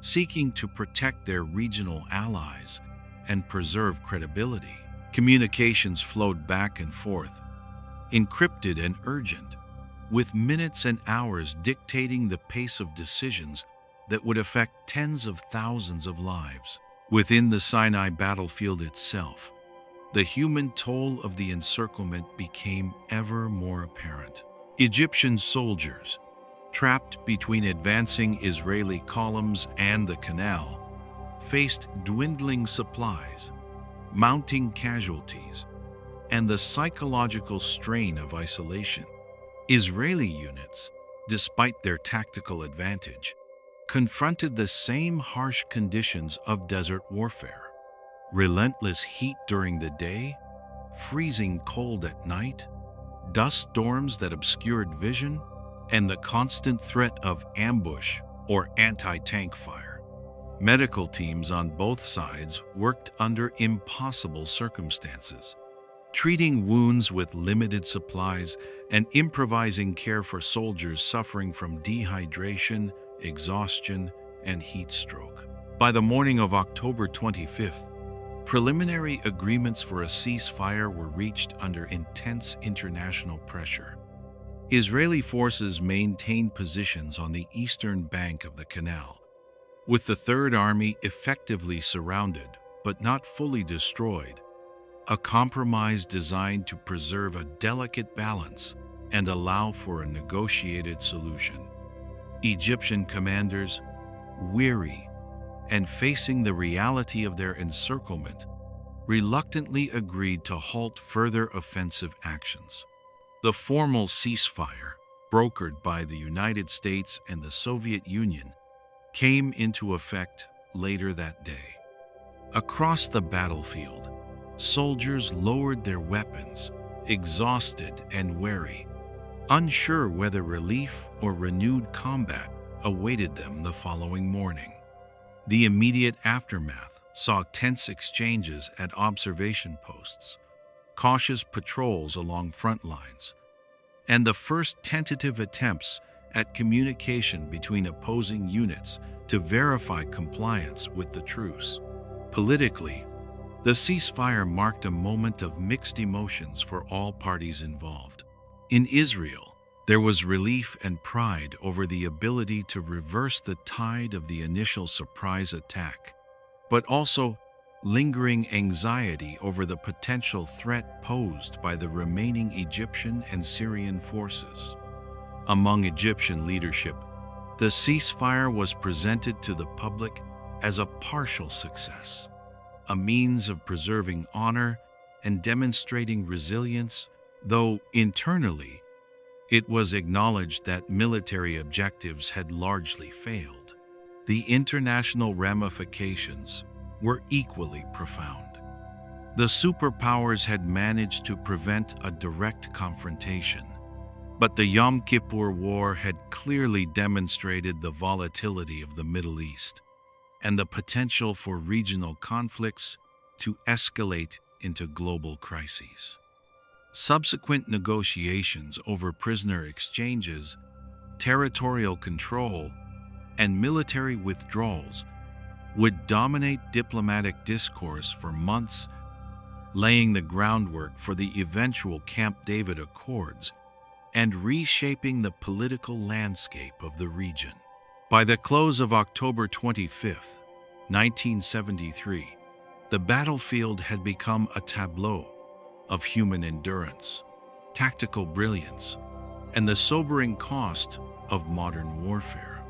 seeking to protect their regional allies and preserve credibility. Communications flowed back and forth, encrypted and urgent, with minutes and hours dictating the pace of decisions that would affect tens of thousands of lives. Within the Sinai battlefield itself, the human toll of the encirclement became ever more apparent. Egyptian soldiers, trapped between advancing Israeli columns and the canal, faced dwindling supplies, mounting casualties, and the psychological strain of isolation. Israeli units, despite their tactical advantage, confronted the same harsh conditions of desert warfare. Relentless heat during the day, freezing cold at night, dust storms that obscured vision, and the constant threat of ambush or anti-tank fire. Medical teams on both sides worked under impossible circumstances, treating wounds with limited supplies and improvising care for soldiers suffering from dehydration, exhaustion, and heat stroke. By the morning of October 25th, preliminary agreements for a ceasefire were reached under intense international pressure. Israeli forces maintained positions on the eastern bank of the canal, with the Third Army effectively surrounded but not fully destroyed, a compromise designed to preserve a delicate balance and allow for a negotiated solution. Egyptian commanders, weary and facing the reality of their encirclement, reluctantly agreed to halt further offensive actions. The formal ceasefire, brokered by the United States and the Soviet Union, came into effect later that day. Across the battlefield, soldiers lowered their weapons, exhausted and weary, unsure whether relief or renewed combat awaited them the following morning. The immediate aftermath saw tense exchanges at observation posts, cautious patrols along front lines, and the first tentative attempts at communication between opposing units to verify compliance with the truce. Politically, the ceasefire marked a moment of mixed emotions for all parties involved. In Israel, there was relief and pride over the ability to reverse the tide of the initial surprise attack, but also lingering anxiety over the potential threat posed by the remaining Egyptian and Syrian forces. Among Egyptian leadership, The ceasefire was presented to the public as a partial success, a means of preserving honor and demonstrating resilience, though internally it was acknowledged that military objectives had largely failed. The international ramifications were equally profound. The superpowers had managed to prevent a direct confrontation, but the Yom Kippur War had clearly demonstrated the volatility of the Middle East and the potential for regional conflicts to escalate into global crises. Subsequent negotiations over prisoner exchanges, territorial control, and military withdrawals would dominate diplomatic discourse for months, laying the groundwork for the eventual Camp David Accords and reshaping the political landscape of the region. By the close of October 25, 1973, the battlefield had become a tableau of human endurance, tactical brilliance, and the sobering cost of modern warfare.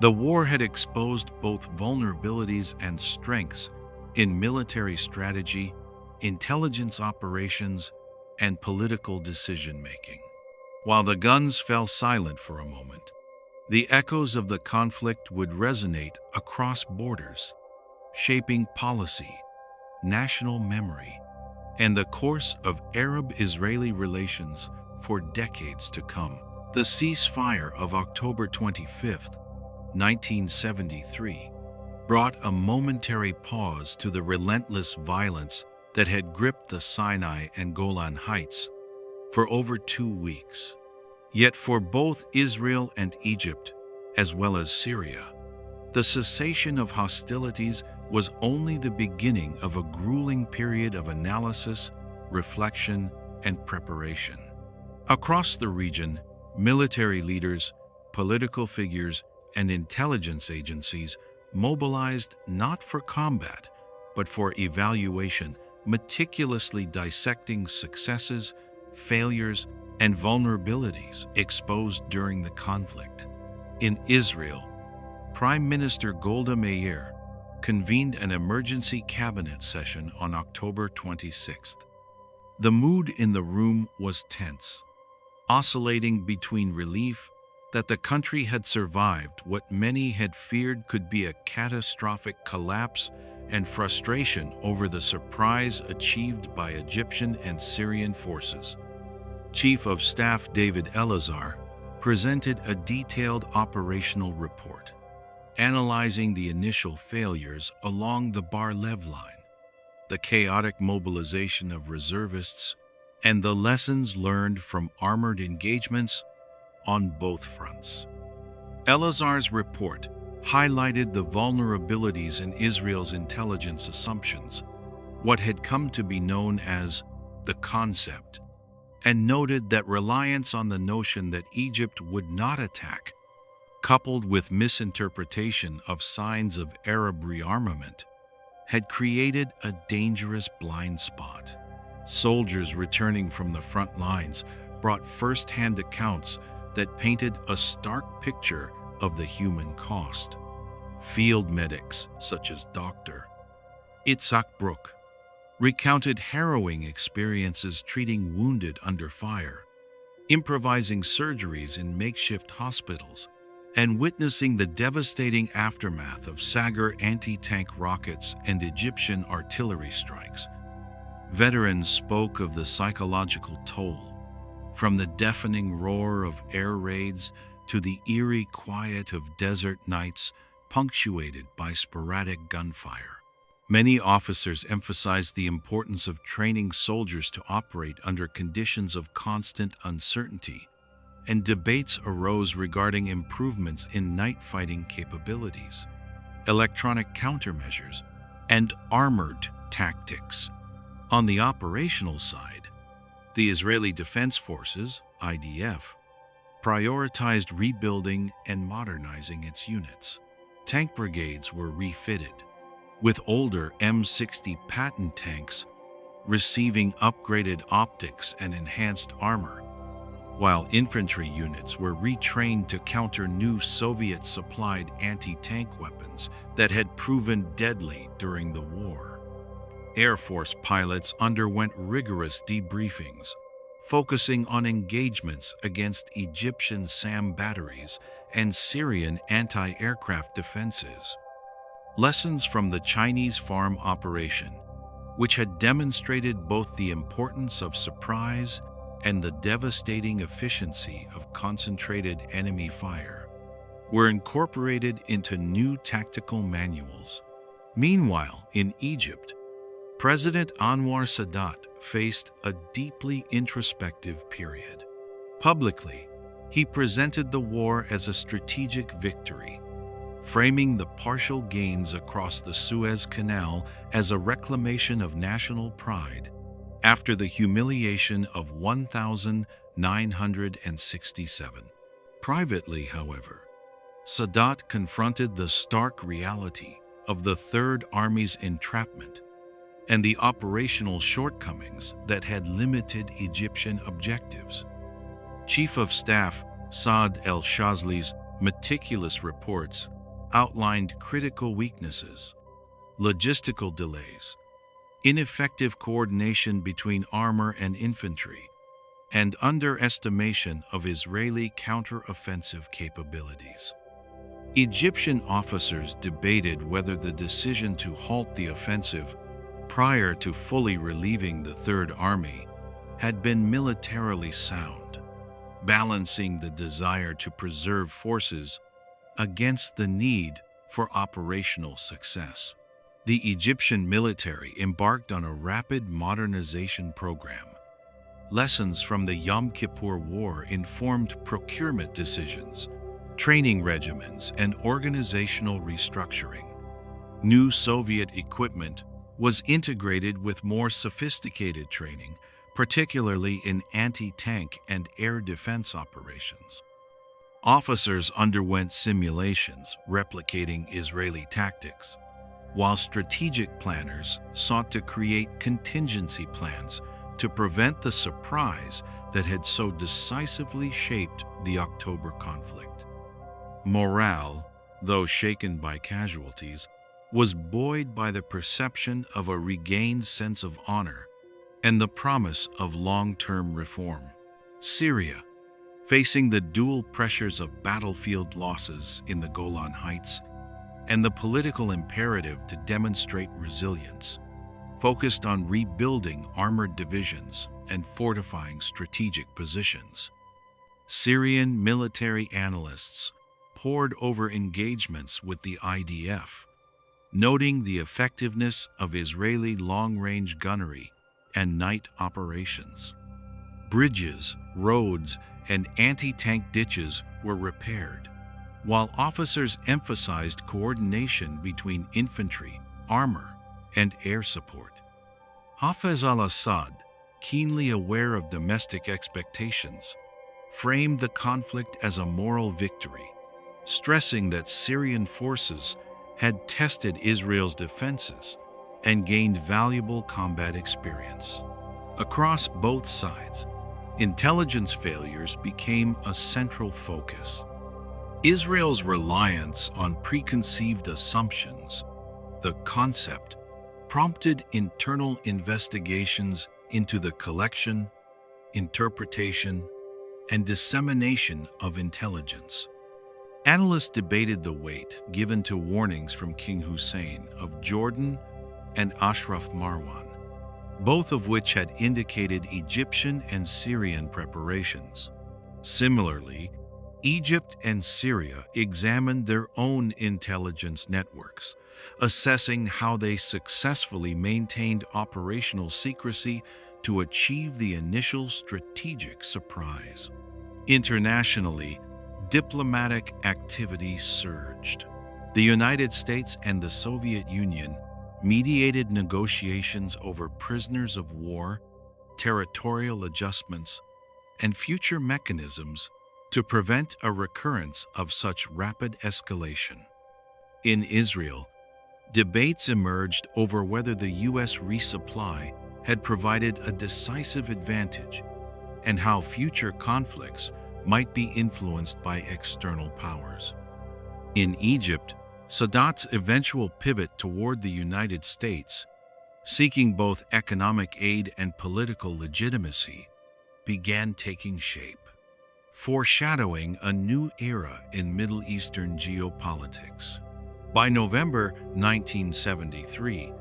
The war had exposed both vulnerabilities and strengths in military strategy, intelligence operations, and political decision-making. While the guns fell silent for a moment, the echoes of the conflict would resonate across borders, shaping policy, national memory, and the course of Arab-Israeli relations for decades to come. The ceasefire of October 25, 1973, brought a momentary pause to the relentless violence that had gripped the Sinai and Golan Heights for over 2 weeks. Yet for both Israel and Egypt, as well as Syria, the cessation of hostilities was only the beginning of a grueling period of analysis, reflection, and preparation. Across the region, military leaders, political figures, and intelligence agencies mobilized not for combat, but for evaluation, meticulously dissecting successes, failures, and vulnerabilities exposed during the conflict. In Israel, Prime Minister Golda Meir convened an emergency cabinet session on October 26th. The mood in the room was tense, oscillating between relief that the country had survived what many had feared could be a catastrophic collapse and frustration over the surprise achieved by Egyptian and Syrian forces. Chief of Staff David Elazar presented a detailed operational report, analyzing the initial failures along the Bar-Lev line, the chaotic mobilization of reservists, and the lessons learned from armored engagements on both fronts. Elazar's report highlighted the vulnerabilities in Israel's intelligence assumptions, what had come to be known as the concept, and noted that reliance on the notion that Egypt would not attack, coupled with misinterpretation of signs of Arab rearmament, had created a dangerous blind spot. Soldiers returning from the front lines brought first-hand accounts that painted a stark picture of the human cost. Field medics, such as Dr. Itzhak Brook, recounted harrowing experiences treating wounded under fire, improvising surgeries in makeshift hospitals, and witnessing the devastating aftermath of Sagar anti-tank rockets and Egyptian artillery strikes. Veterans spoke of the psychological toll, from the deafening roar of air raids to the eerie quiet of desert nights punctuated by sporadic gunfire. Many officers emphasized the importance of training soldiers to operate under conditions of constant uncertainty, and debates arose regarding improvements in night fighting capabilities, electronic countermeasures, and armored tactics. On the operational side, the Israeli Defense Forces, IDF, prioritized rebuilding and modernizing its units. Tank brigades were refitted, with older M60 Patton tanks receiving upgraded optics and enhanced armor. while infantry units were retrained to counter new Soviet-supplied anti-tank weapons that had proven deadly during the war. Air Force pilots underwent rigorous debriefings, focusing on engagements against Egyptian SAM batteries and Syrian anti-aircraft defenses. Lessons from the Chinese farm operation, which had demonstrated both the importance of surprise and the devastating efficiency of concentrated enemy fire, were incorporated into new tactical manuals. Meanwhile, in Egypt, President Anwar Sadat faced a deeply introspective period. Publicly, he presented the war as a strategic victory, framing the partial gains across the Suez Canal as a reclamation of national pride after the humiliation of 1967. Privately, however, Sadat confronted the stark reality of the Third Army's entrapment and the operational shortcomings that had limited Egyptian objectives. Chief of Staff Saad el-Shazli's meticulous reports outlined critical weaknesses, logistical delays, ineffective coordination between armor and infantry, and underestimation of Israeli counter-offensive capabilities. Egyptian officers debated whether the decision to halt the offensive prior to fully relieving the Third Army had been militarily sound, balancing the desire to preserve forces against the need for operational success. The Egyptian military embarked on a rapid modernization program. Lessons from the Yom Kippur War informed procurement decisions, training regimens, and organizational restructuring. New Soviet equipment was integrated with more sophisticated training, particularly in anti-tank and air defense operations. Officers underwent simulations replicating Israeli tactics, while strategic planners sought to create contingency plans to prevent the surprise that had so decisively shaped the October conflict. Morale, though shaken by casualties, was buoyed by the perception of a regained sense of honor and the promise of long-term reform. Syria, facing the dual pressures of battlefield losses in the Golan Heights and the political imperative to demonstrate resilience, focused on rebuilding armored divisions and fortifying strategic positions. Syrian military analysts pored over engagements with the IDF, noting the effectiveness of Israeli long-range gunnery and night operations. Bridges, roads, and anti-tank ditches were repaired, while officers emphasized coordination between infantry, armor, and air support. Hafez al-Assad, keenly aware of domestic expectations, framed the conflict as a moral victory, stressing that Syrian forces had tested Israel's defenses and gained valuable combat experience. Across both sides, intelligence failures became a central focus. Israel's reliance on preconceived assumptions, the concept, prompted internal investigations into the collection, interpretation, and dissemination of intelligence. Analysts debated the weight given to warnings from King Hussein of Jordan and Ashraf Marwan, both of which had indicated Egyptian and Syrian preparations. Similarly, Egypt and Syria examined their own intelligence networks, assessing how they successfully maintained operational secrecy to achieve the initial strategic surprise. Internationally, diplomatic activity surged. The United States and the Soviet Union mediated negotiations over prisoners of war, territorial adjustments, and future mechanisms to prevent a recurrence of such rapid escalation. In Israel, debates emerged over whether the U.S. resupply had provided a decisive advantage, and how future conflicts might be influenced by external powers. In Egypt, Sadat's eventual pivot toward the United States, seeking both economic aid and political legitimacy, began taking shape, foreshadowing a new era in Middle Eastern geopolitics. By November 1973,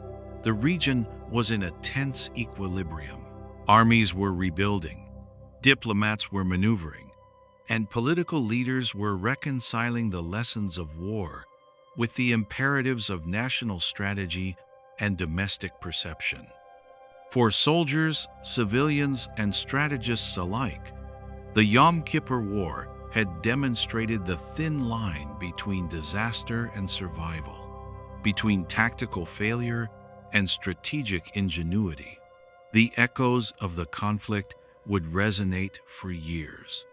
the region was in a tense equilibrium. Armies were rebuilding, diplomats were maneuvering, and political leaders were reconciling the lessons of war with the imperatives of national strategy and domestic perception. For soldiers, civilians, and strategists alike, the Yom Kippur War had demonstrated the thin line between disaster and survival, between tactical failure and strategic ingenuity. The echoes of the conflict would resonate for years,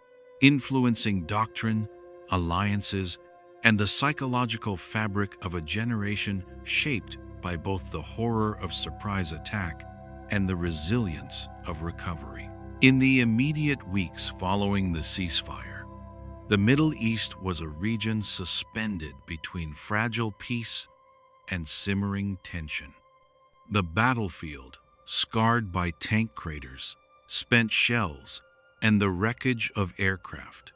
influencing doctrine, alliances, and the psychological fabric of a generation shaped by both the horror of surprise attack and the resilience of recovery. In the immediate weeks following the ceasefire, the Middle East was a region suspended between fragile peace and simmering tension. The battlefield, scarred by tank craters, spent shells, and the wreckage of aircraft,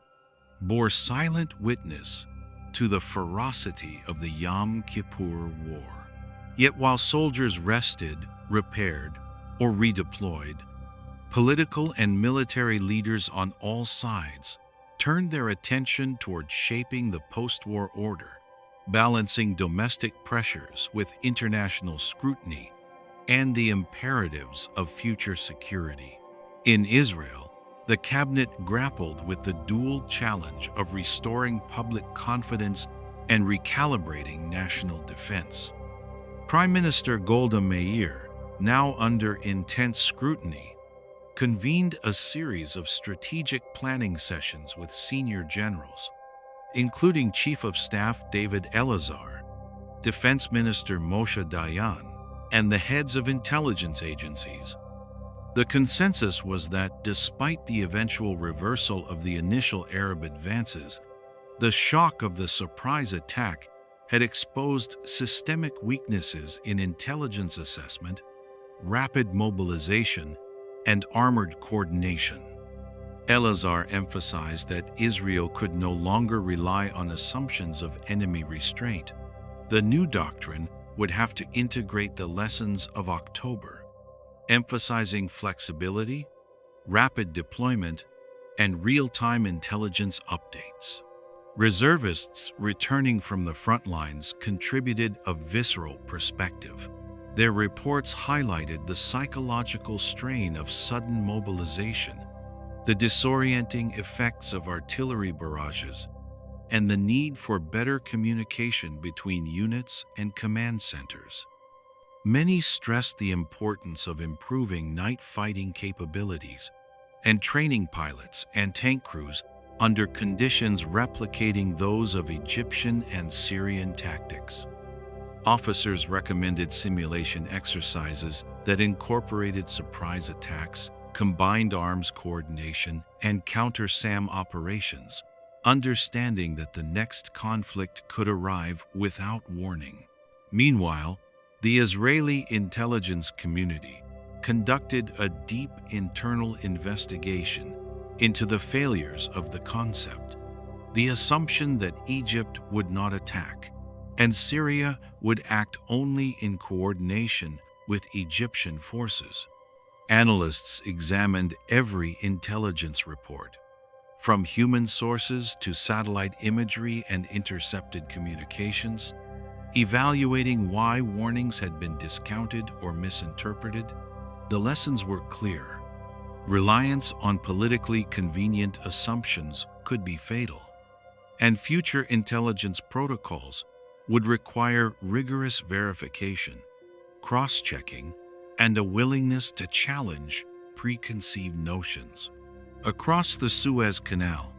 bore silent witness to the ferocity of the Yom Kippur War. Yet while soldiers rested, repaired, or redeployed, political and military leaders on all sides turned their attention toward shaping the post-war order, balancing domestic pressures with international scrutiny and the imperatives of future security. In Israel, the cabinet grappled with the dual challenge of restoring public confidence and recalibrating national defense. Prime Minister Golda Meir, now under intense scrutiny, convened a series of strategic planning sessions with senior generals, including Chief of Staff David Elazar, Defense Minister Moshe Dayan, and the heads of intelligence agencies. The consensus was that despite the eventual reversal of the initial Arab advances, the shock of the surprise attack had exposed systemic weaknesses in intelligence assessment, rapid mobilization, and armored coordination. Elazar emphasized that Israel could no longer rely on assumptions of enemy restraint. The new doctrine would have to integrate the lessons of October, emphasizing flexibility, rapid deployment, and real-time intelligence updates. Reservists returning from the front lines contributed a visceral perspective. Their reports highlighted the psychological strain of sudden mobilization, the disorienting effects of artillery barrages, and the need for better communication between units and command centers. Many stressed the importance of improving night fighting capabilities and training pilots and tank crews under conditions replicating those of Egyptian and Syrian tactics. Officers recommended simulation exercises that incorporated surprise attacks, combined arms coordination, and counter-SAM operations, understanding that the next conflict could arrive without warning. Meanwhile, the Israeli intelligence community conducted a deep internal investigation into the failures of the concept. The assumption that Egypt would not attack and Syria would act only in coordination with Egyptian forces. Analysts examined every intelligence report, from human sources to satellite imagery and intercepted communications, evaluating why warnings had been discounted or misinterpreted. The lessons were clear. Reliance on politically convenient assumptions could be fatal, and future intelligence protocols would require rigorous verification, cross-checking, and a willingness to challenge preconceived notions. Across the Suez Canal,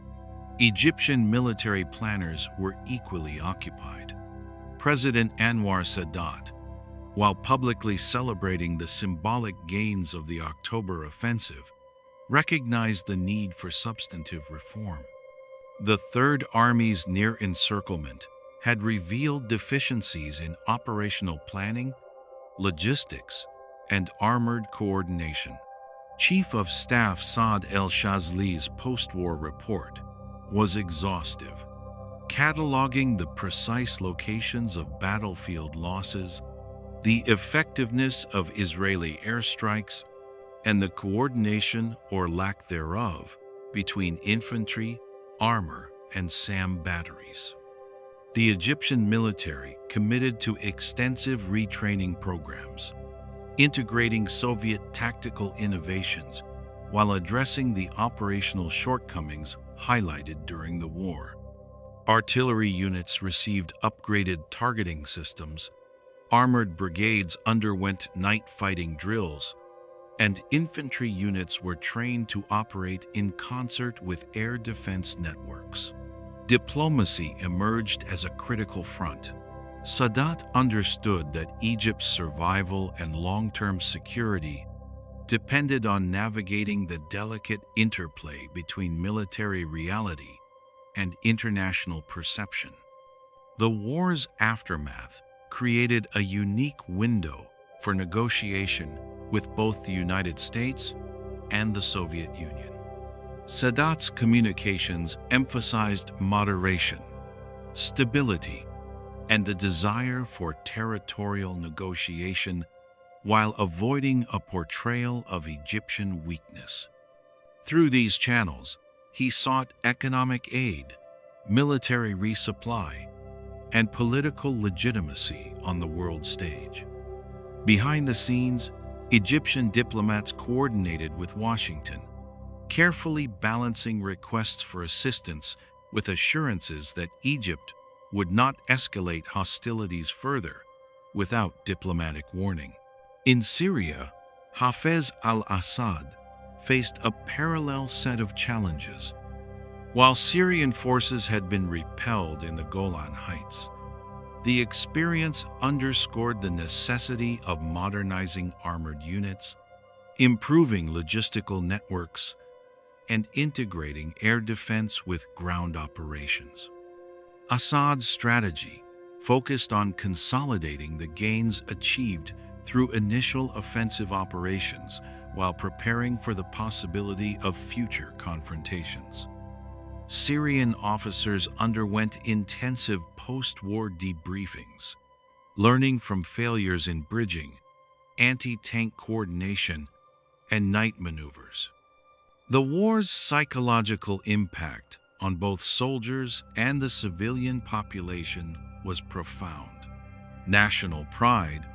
Egyptian military planners were equally occupied. President Anwar Sadat, while publicly celebrating the symbolic gains of the October offensive, recognized the need for substantive reform. The Third Army's near encirclement had revealed deficiencies in operational planning, logistics, and armored coordination. Chief of Staff Saad el-Shazli's post-war report was exhaustive, cataloging the precise locations of battlefield losses, the effectiveness of Israeli airstrikes, and the coordination or lack thereof between infantry, armor, and SAM batteries. The Egyptian military committed to extensive retraining programs, integrating Soviet tactical innovations while addressing the operational shortcomings highlighted during the war. Artillery units received upgraded targeting systems, armored brigades underwent night fighting drills, and infantry units were trained to operate in concert with air defense networks. Diplomacy emerged as a critical front. Sadat understood that Egypt's survival and long-term security depended on navigating the delicate interplay between military reality and international perception. The war's aftermath created a unique window for negotiation with both the United States and the Soviet Union. Sadat's communications emphasized moderation, stability, and the desire for territorial negotiation while avoiding a portrayal of Egyptian weakness. Through these channels, he sought economic aid, military resupply, and political legitimacy on the world stage. Behind the scenes, Egyptian diplomats coordinated with Washington, carefully balancing requests for assistance with assurances that Egypt would not escalate hostilities further without diplomatic warning. In Syria, Hafez al-Assad faced a parallel set of challenges. While Syrian forces had been repelled in the Golan Heights, the experience underscored the necessity of modernizing armored units, improving logistical networks, and integrating air defense with ground operations. Assad's strategy focused on consolidating the gains achieved through initial offensive operations while preparing for the possibility of future confrontations. Syrian officers underwent intensive post-war debriefings, learning from failures in bridging, anti-tank coordination, and night maneuvers. The war's psychological impact on both soldiers and the civilian population was profound. National pride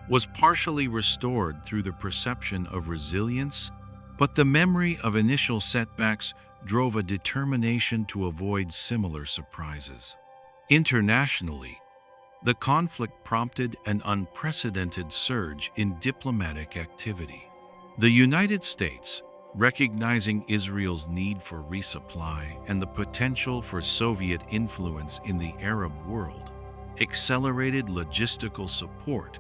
was partially restored through the perception of resilience, but the memory of initial setbacks drove a determination to avoid similar surprises. Internationally, the conflict prompted an unprecedented surge in diplomatic activity. The United States, recognizing Israel's need for resupply and the potential for Soviet influence in the Arab world, accelerated logistical support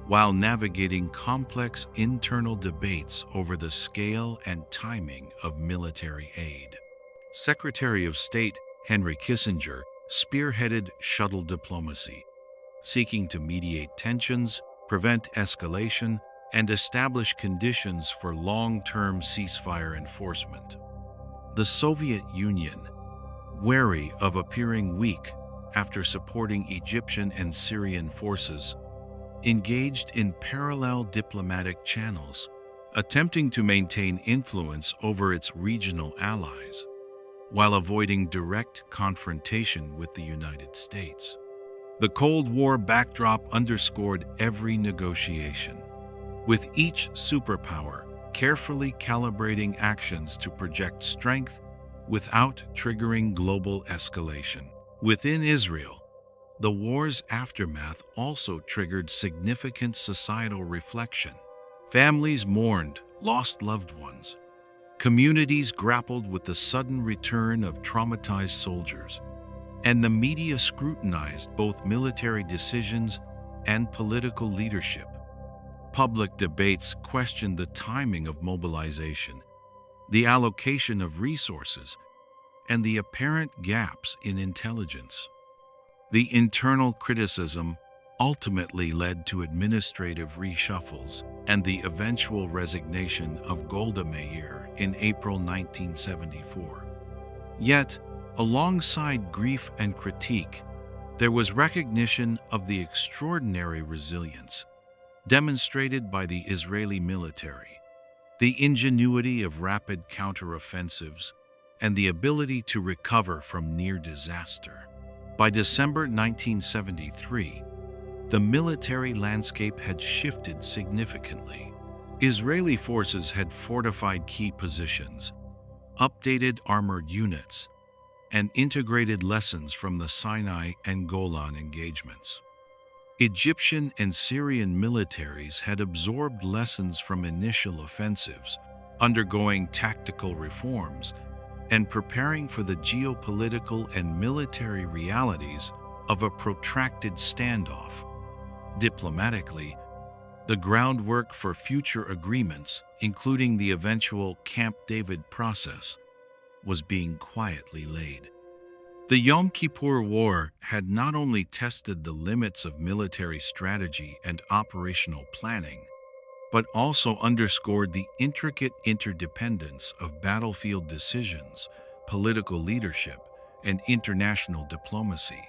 while navigating complex internal debates over the scale and timing of military aid. Secretary of State Henry Kissinger spearheaded shuttle diplomacy, seeking to mediate tensions, prevent escalation, and establish conditions for long-term ceasefire enforcement. The Soviet Union, wary of appearing weak after supporting Egyptian and Syrian forces, engaged in parallel diplomatic channels, attempting to maintain influence over its regional allies, while avoiding direct confrontation with the United States. The Cold War backdrop underscored every negotiation, with each superpower carefully calibrating actions to project strength without triggering global escalation. Within Israel, the war's aftermath also triggered significant societal reflection. Families mourned lost loved ones. Communities grappled with the sudden return of traumatized soldiers, and the media scrutinized both military decisions and political leadership. Public debates questioned the timing of mobilization, the allocation of resources, and the apparent gaps in intelligence. The internal criticism ultimately led to administrative reshuffles and the eventual resignation of Golda Meir in April 1974. Yet, alongside grief and critique, there was recognition of the extraordinary resilience demonstrated by the Israeli military, the ingenuity of rapid counteroffensives, and the ability to recover from near disaster. By December 1973, the military landscape had shifted significantly. Israeli forces had fortified key positions, updated armored units, and integrated lessons from the Sinai and Golan engagements. Egyptian and Syrian militaries had absorbed lessons from initial offensives, undergoing tactical reforms, and preparing for the geopolitical and military realities of a protracted standoff. Diplomatically, the groundwork for future agreements, including the eventual Camp David process, was being quietly laid. The Yom Kippur War had not only tested the limits of military strategy and operational planning, but also underscored the intricate interdependence of battlefield decisions, political leadership, and international diplomacy.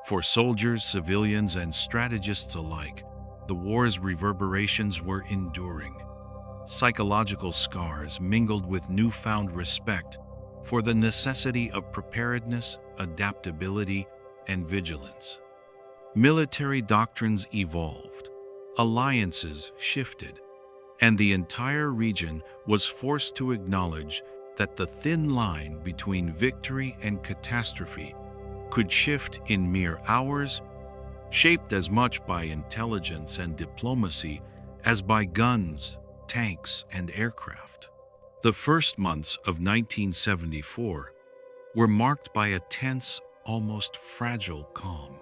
For soldiers, civilians, and strategists alike, the war's reverberations were enduring. Psychological scars mingled with newfound respect for the necessity of preparedness, adaptability, and vigilance. Military doctrines evolved, alliances shifted, and the entire region was forced to acknowledge that the thin line between victory and catastrophe could shift in mere hours, shaped as much by intelligence and diplomacy as by guns, tanks, and aircraft. The first months of 1974 were marked by a tense, almost fragile calm.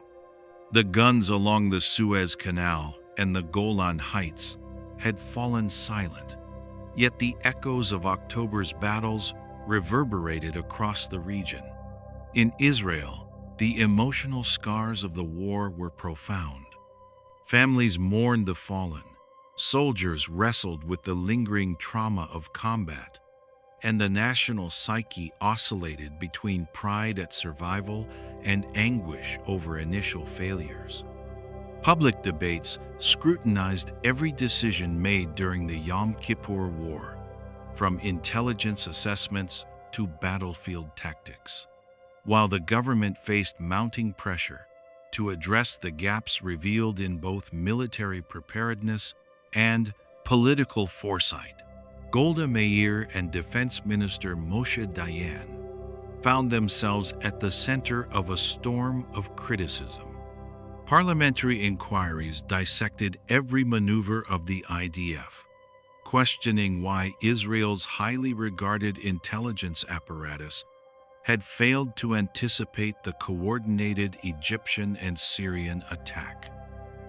The guns along the Suez Canal and the Golan Heights had fallen silent, yet the echoes of October's battles reverberated across the region. In Israel, the emotional scars of the war were profound. Families mourned the fallen, soldiers wrestled with the lingering trauma of combat, and the national psyche oscillated between pride at survival and anguish over initial failures. Public debates scrutinized every decision made during the Yom Kippur War, from intelligence assessments to battlefield tactics. While the government faced mounting pressure to address the gaps revealed in both military preparedness and political foresight, Golda Meir and Defense Minister Moshe Dayan found themselves at the center of a storm of criticism. Parliamentary inquiries dissected every maneuver of the IDF, questioning why Israel's highly regarded intelligence apparatus had failed to anticipate the coordinated Egyptian and Syrian attack.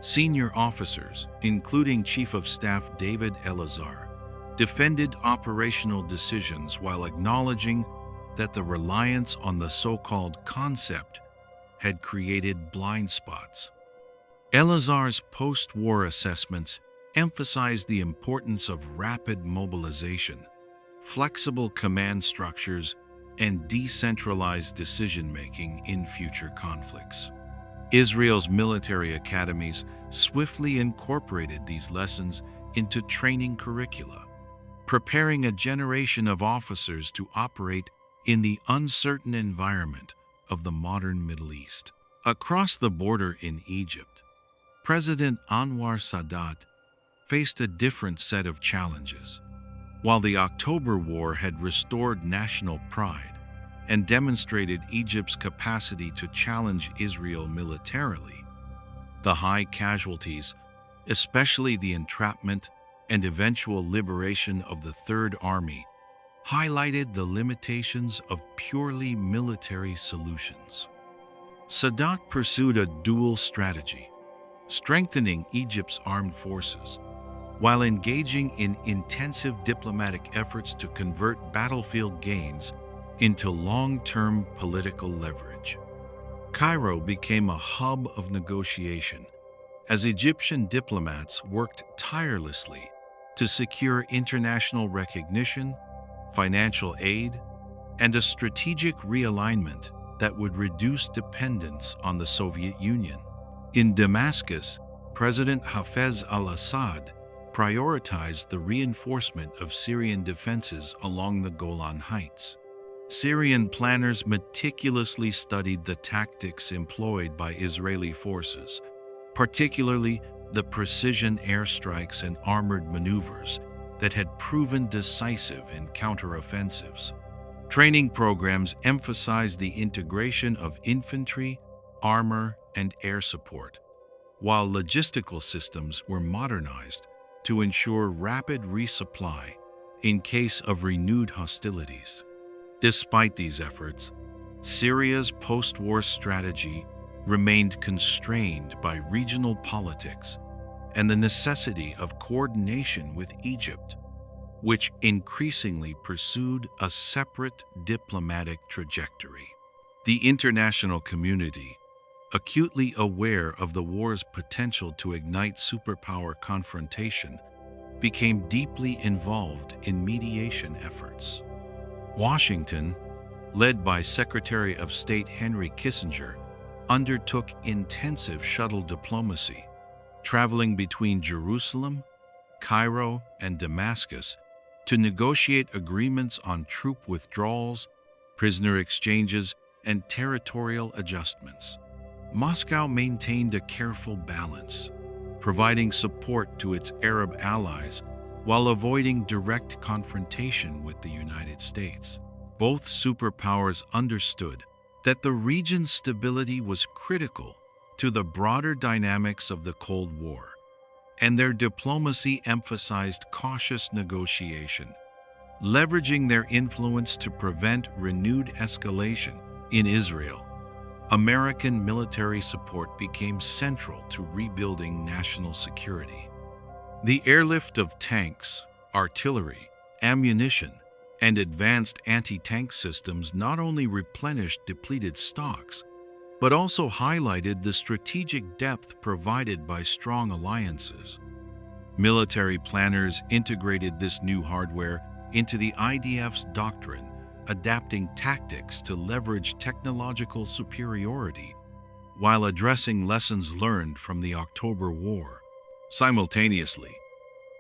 Senior officers, including Chief of Staff David Elazar, defended operational decisions while acknowledging that the reliance on the so-called concept had created blind spots. Elazar's post-war assessments emphasized the importance of rapid mobilization, flexible command structures, and decentralized decision-making in future conflicts. Israel's military academies swiftly incorporated these lessons into training curricula, preparing a generation of officers to operate in the uncertain environment of the modern Middle East. Across the border in Egypt, President Anwar Sadat faced a different set of challenges. While the October War had restored national pride and demonstrated Egypt's capacity to challenge Israel militarily, the high casualties, especially the entrapment and eventual liberation of the Third Army, highlighted the limitations of purely military solutions. Sadat pursued a dual strategy, strengthening Egypt's armed forces while engaging in intensive diplomatic efforts to convert battlefield gains into long-term political leverage. Cairo became a hub of negotiation as Egyptian diplomats worked tirelessly to secure international recognition, financial aid, and a strategic realignment that would reduce dependence on the Soviet Union. In Damascus, President Hafez al-Assad prioritized the reinforcement of Syrian defenses along the Golan Heights. Syrian planners meticulously studied the tactics employed by Israeli forces, particularly the precision airstrikes and armored maneuvers that had proven decisive in counteroffensives. Training programs emphasized the integration of infantry, armor, and air support, while logistical systems were modernized to ensure rapid resupply in case of renewed hostilities. Despite these efforts, Syria's post-war strategy remained constrained by regional politics and the necessity of coordination with Egypt, which increasingly pursued a separate diplomatic trajectory. The international community, acutely aware of the war's potential to ignite superpower confrontation, became deeply involved in mediation efforts. Washington, led by Secretary of State Henry Kissinger, undertook intensive shuttle diplomacy, traveling between Jerusalem, Cairo, and Damascus to negotiate agreements on troop withdrawals, prisoner exchanges, and territorial adjustments. Moscow maintained a careful balance, providing support to its Arab allies while avoiding direct confrontation with the United States. Both superpowers understood that the region's stability was critical to the broader dynamics of the Cold War, and their diplomacy emphasized cautious negotiation, leveraging their influence to prevent renewed escalation. In Israel, American military support became central to rebuilding national security. The airlift of tanks, artillery, ammunition, and advanced anti-tank systems not only replenished depleted stocks, but also highlighted the strategic depth provided by strong alliances. Military planners integrated this new hardware into the IDF's doctrine, adapting tactics to leverage technological superiority while addressing lessons learned from the October War. Simultaneously,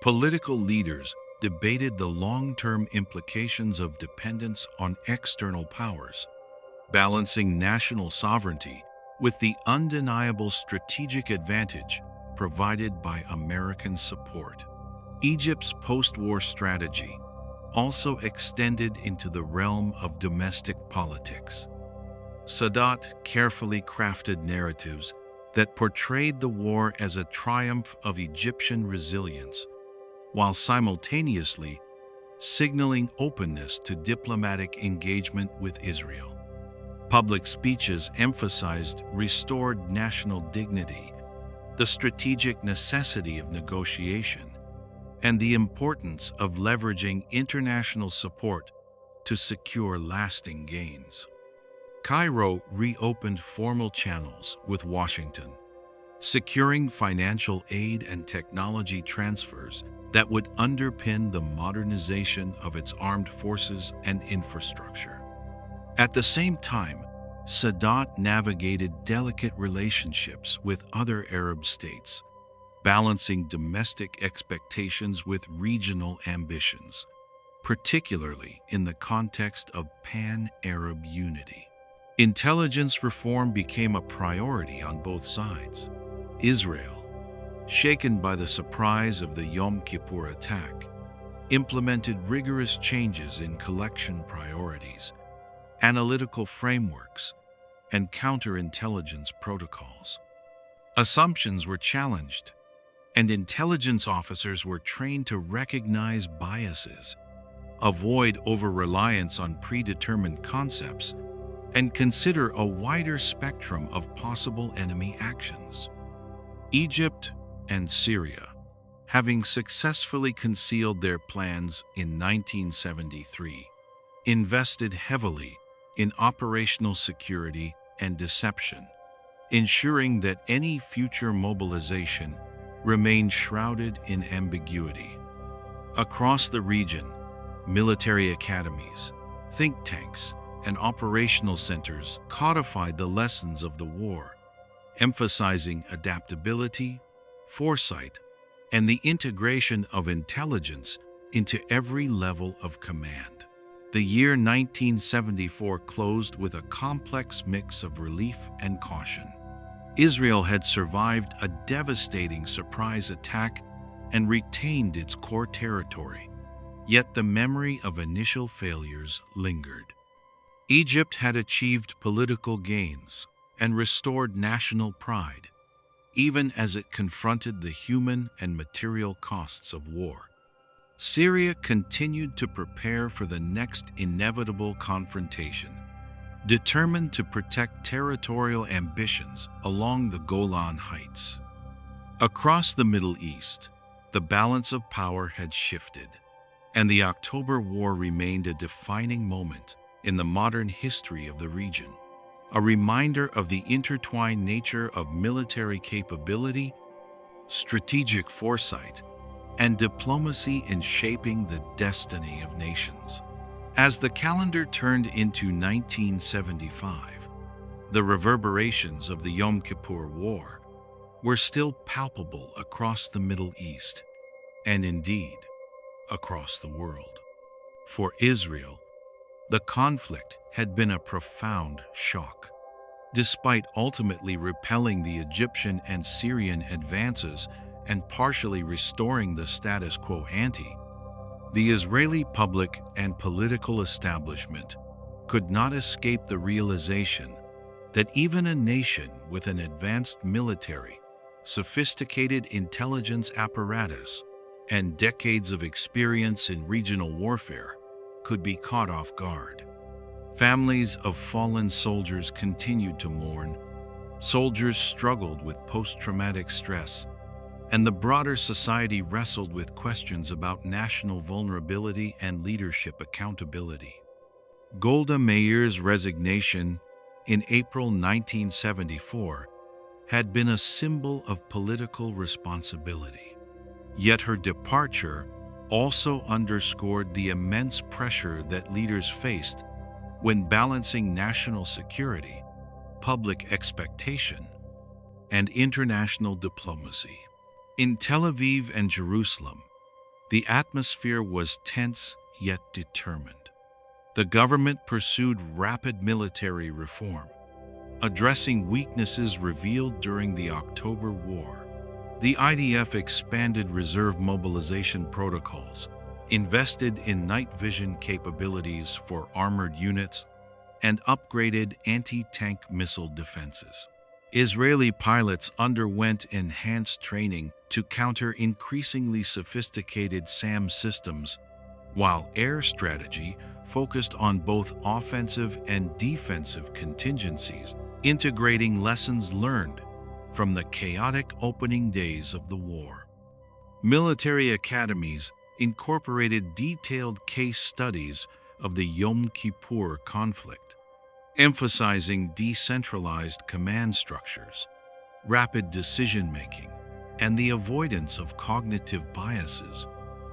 political leaders debated the long-term implications of dependence on external powers, balancing national sovereignty with the undeniable strategic advantage provided by American support. Egypt's post-war strategy also extended into the realm of domestic politics. Sadat carefully crafted narratives that portrayed the war as a triumph of Egyptian resilience, while simultaneously signaling openness to diplomatic engagement with Israel. Public speeches emphasized restored national dignity, the strategic necessity of negotiation, and the importance of leveraging international support to secure lasting gains. Cairo reopened formal channels with Washington, securing financial aid and technology transfers that would underpin the modernization of its armed forces and infrastructure. At the same time, Sadat navigated delicate relationships with other Arab states, balancing domestic expectations with regional ambitions, particularly in the context of pan-Arab unity. Intelligence reform became a priority on both sides. Israel, shaken by the surprise of the Yom Kippur attack, implemented rigorous changes in collection priorities, analytical frameworks, and counterintelligence protocols. Assumptions were challenged, and intelligence officers were trained to recognize biases, avoid over-reliance on predetermined concepts, and consider a wider spectrum of possible enemy actions. Egypt and Syria having successfully concealed their plans in 1973, invested heavily in operational security and deception, ensuring that any future mobilization remained shrouded in ambiguity. Across the region, military academies, think tanks, and operational centers codified the lessons of the war, emphasizing adaptability, foresight, and the integration of intelligence into every level of command. The year 1974 closed with a complex mix of relief and caution. Israel had survived a devastating surprise attack and retained its core territory, yet the memory of initial failures lingered. Egypt had achieved political gains and restored national pride, even as it confronted the human and material costs of war. Syria continued to prepare for the next inevitable confrontation, determined to protect territorial ambitions along the Golan Heights. Across the Middle East, the balance of power had shifted, and the October War remained a defining moment in the modern history of the region, a reminder of the intertwined nature of military capability, strategic foresight, and diplomacy in shaping the destiny of nations. As the calendar turned into 1975, the reverberations of the Yom Kippur War were still palpable across the Middle East, and indeed, across the world. For Israel, the conflict had been a profound shock. Despite ultimately repelling the Egyptian and Syrian advances and partially restoring the status quo ante, the Israeli public and political establishment could not escape the realization that even a nation with an advanced military, sophisticated intelligence apparatus, and decades of experience in regional warfare could be caught off guard. Families of fallen soldiers continued to mourn, soldiers struggled with post-traumatic stress, and the broader society wrestled with questions about national vulnerability and leadership accountability. Golda Meir's resignation in April 1974 had been a symbol of political responsibility. Yet her departure also underscored the immense pressure that leaders faced when balancing national security, public expectation, and international diplomacy. In Tel Aviv and Jerusalem, the atmosphere was tense yet determined. The government pursued rapid military reform, addressing weaknesses revealed during the October War. The IDF expanded reserve mobilization protocols, invested in night vision capabilities for armored units, and upgraded anti-tank missile defenses. Israeli pilots underwent enhanced training to counter increasingly sophisticated SAM systems, while air strategy focused on both offensive and defensive contingencies, integrating lessons learned from the chaotic opening days of the war. Military academies incorporated detailed case studies of the Yom Kippur conflict, emphasizing decentralized command structures, rapid decision-making, and the avoidance of cognitive biases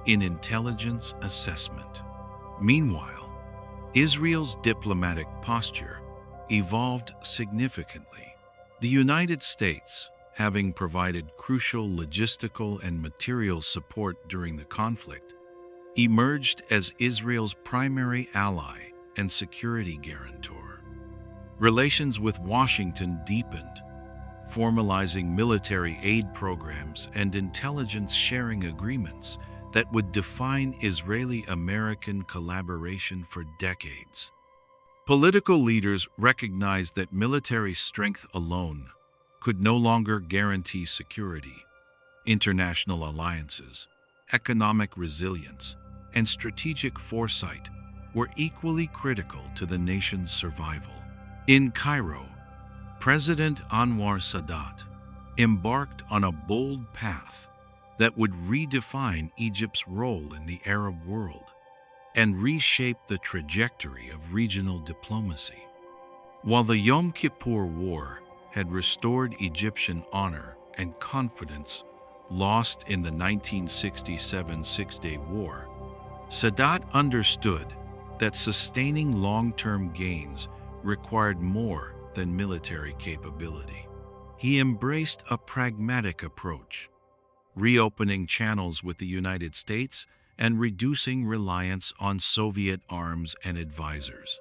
in intelligence assessment. Meanwhile, Israel's diplomatic posture evolved significantly. The United States, having provided crucial logistical and material support during the conflict, emerged as Israel's primary ally and security guarantor. Relations with Washington deepened, formalizing military aid programs and intelligence sharing agreements that would define Israeli-American collaboration for decades. Political leaders recognized that military strength alone could no longer guarantee security. International alliances, economic resilience, and strategic foresight were equally critical to the nation's survival. In Cairo, President Anwar Sadat embarked on a bold path, that would redefine Egypt's role in the Arab world and reshape the trajectory of regional diplomacy. While the Yom Kippur War had restored Egyptian honor and confidence lost in the 1967 Six-Day War, Sadat understood that sustaining long-term gains required more than military capability. He embraced a pragmatic approach, reopening channels with the United States and reducing reliance on Soviet arms and advisors.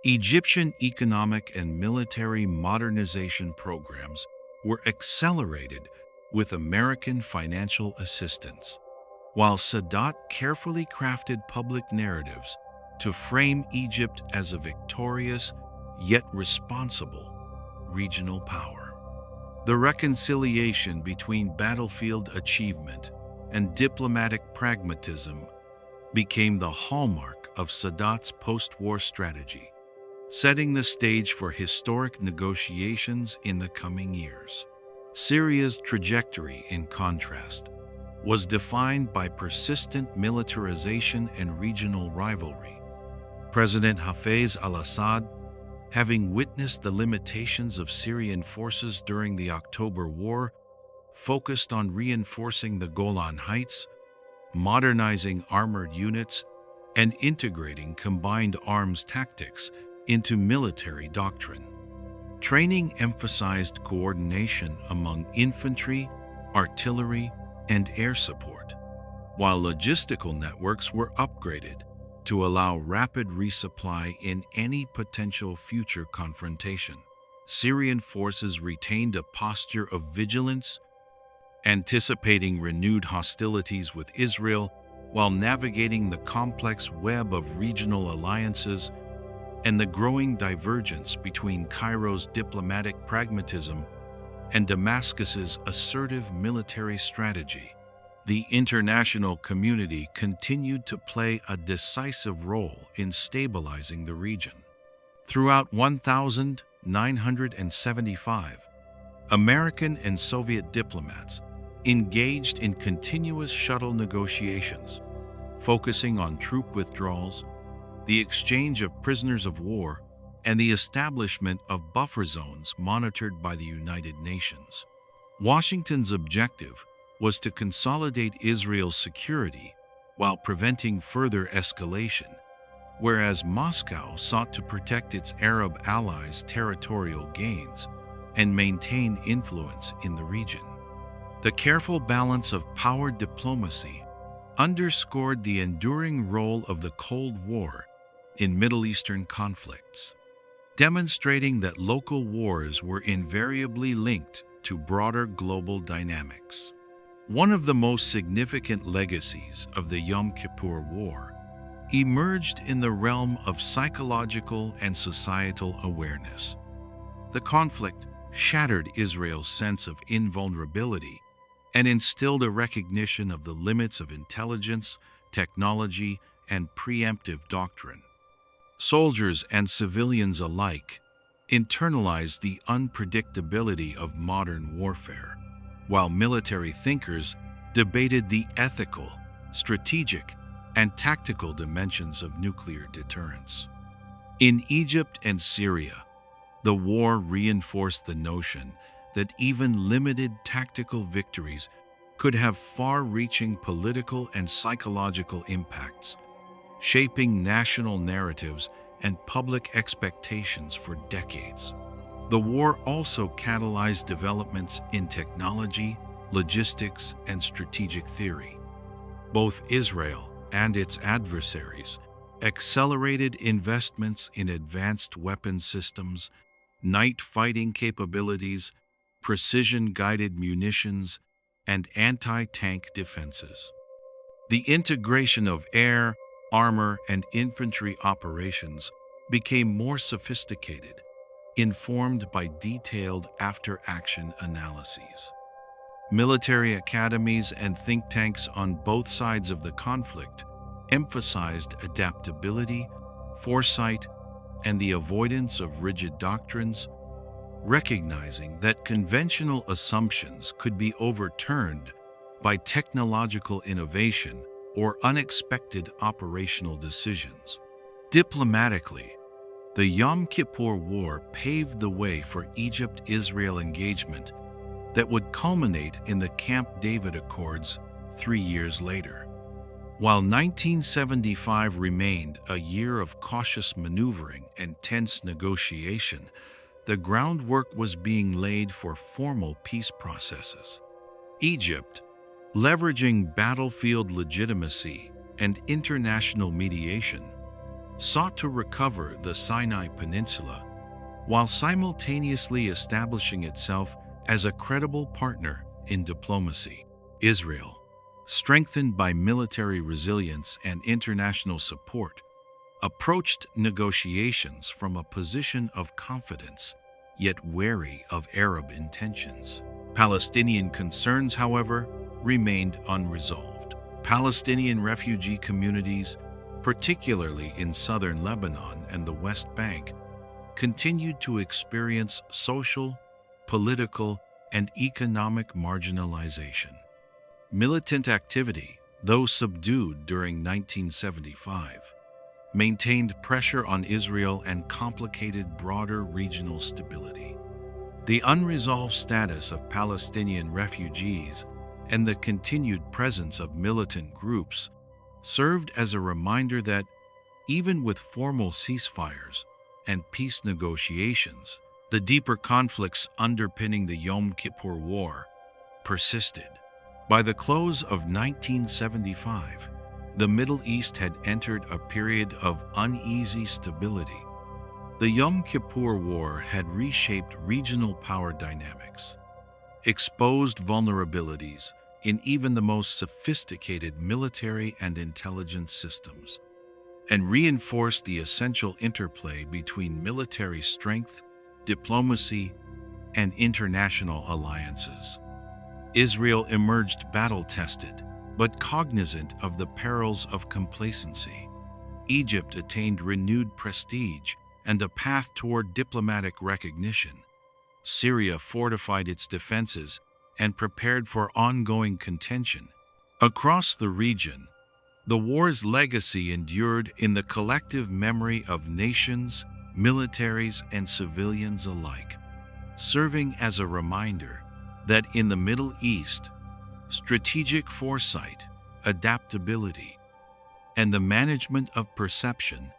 Egyptian economic and military modernization programs were accelerated with American financial assistance, while Sadat carefully crafted public narratives to frame Egypt as a victorious yet responsible regional power. The reconciliation between battlefield achievement and diplomatic pragmatism became the hallmark of Sadat's post-war strategy, setting the stage for historic negotiations in the coming years. Syria's trajectory, in contrast, was defined by persistent militarization and regional rivalry. President Hafez al-Assad, having witnessed the limitations of Syrian forces during the October War, focused on reinforcing the Golan Heights, modernizing armored units, and integrating combined arms tactics into military doctrine. Training emphasized coordination among infantry, artillery, and air support, while logistical networks were upgraded to allow rapid resupply in any potential future confrontation. Syrian forces retained a posture of vigilance, anticipating renewed hostilities with Israel while navigating the complex web of regional alliances and the growing divergence between Cairo's diplomatic pragmatism and Damascus's assertive military strategy. The international community continued to play a decisive role in stabilizing the region. Throughout 1975, American and Soviet diplomats engaged in continuous shuttle negotiations, focusing on troop withdrawals, the exchange of prisoners of war, and the establishment of buffer zones monitored by the United Nations. Washington's objective was to consolidate Israel's security while preventing further escalation, whereas Moscow sought to protect its Arab allies' territorial gains and maintain influence in the region. The careful balance of power diplomacy underscored the enduring role of the Cold War in Middle Eastern conflicts, demonstrating that local wars were invariably linked to broader global dynamics. One of the most significant legacies of the Yom Kippur War emerged in the realm of psychological and societal awareness. The conflict shattered Israel's sense of invulnerability and instilled a recognition of the limits of intelligence, technology, and preemptive doctrine. Soldiers and civilians alike internalized the unpredictability of modern warfare, while military thinkers debated the ethical, strategic, and tactical dimensions of nuclear deterrence. In Egypt and Syria, the war reinforced the notion that even limited tactical victories could have far-reaching political and psychological impacts, shaping national narratives and public expectations for decades. The war also catalyzed developments in technology, logistics, and strategic theory. Both Israel and its adversaries accelerated investments in advanced weapon systems, night fighting capabilities, precision-guided munitions, and anti-tank defenses. The integration of air, armor, and infantry operations became more sophisticated, informed by detailed after-action analyses. Military academies and think tanks on both sides of the conflict emphasized adaptability, foresight, and the avoidance of rigid doctrines, recognizing that conventional assumptions could be overturned by technological innovation or unexpected operational decisions. Diplomatically, the Yom Kippur War paved the way for Egypt-Israel engagement that would culminate in the Camp David Accords 3 years later. While 1975 remained a year of cautious maneuvering and tense negotiation, the groundwork was being laid for formal peace processes. Egypt, leveraging battlefield legitimacy and international mediation, sought to recover the Sinai Peninsula while simultaneously establishing itself as a credible partner in diplomacy. Israel, strengthened by military resilience and international support, approached negotiations from a position of confidence, yet wary of Arab intentions. Palestinian concerns, however, remained unresolved. Palestinian refugee communities, particularly in southern Lebanon and the West Bank, continued to experience social, political, and economic marginalization. Militant activity, though subdued during 1975, maintained pressure on Israel and complicated broader regional stability. The unresolved status of Palestinian refugees and the continued presence of militant groups served as a reminder that, even with formal ceasefires and peace negotiations, the deeper conflicts underpinning the Yom Kippur War persisted. By the close of 1975, the Middle East had entered a period of uneasy stability. The Yom Kippur War had reshaped regional power dynamics, exposed vulnerabilities in even the most sophisticated military and intelligence systems, and reinforced the essential interplay between military strength, diplomacy, and international alliances. Israel emerged battle-tested, but cognizant of the perils of complacency. Egypt attained renewed prestige and a path toward diplomatic recognition. Syria fortified its defenses and prepared for ongoing contention. Across the region, the war's legacy endured in the collective memory of nations, militaries, and civilians alike, serving as a reminder that in the Middle East, strategic foresight, adaptability, and the management of perception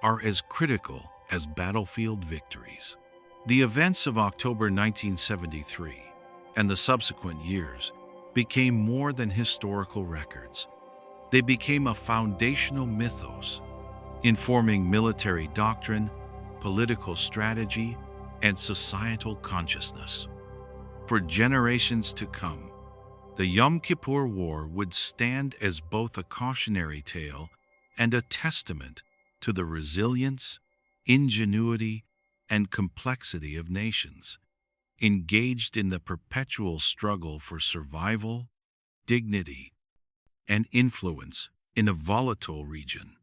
are as critical as battlefield victories. The events of October 1973 and the subsequent years became more than historical records. They became a foundational mythos, informing military doctrine, political strategy, and societal consciousness. For generations to come, the Yom Kippur War would stand as both a cautionary tale and a testament to the resilience, ingenuity, and complexity of nations, engaged in the perpetual struggle for survival, dignity, and influence in a volatile region.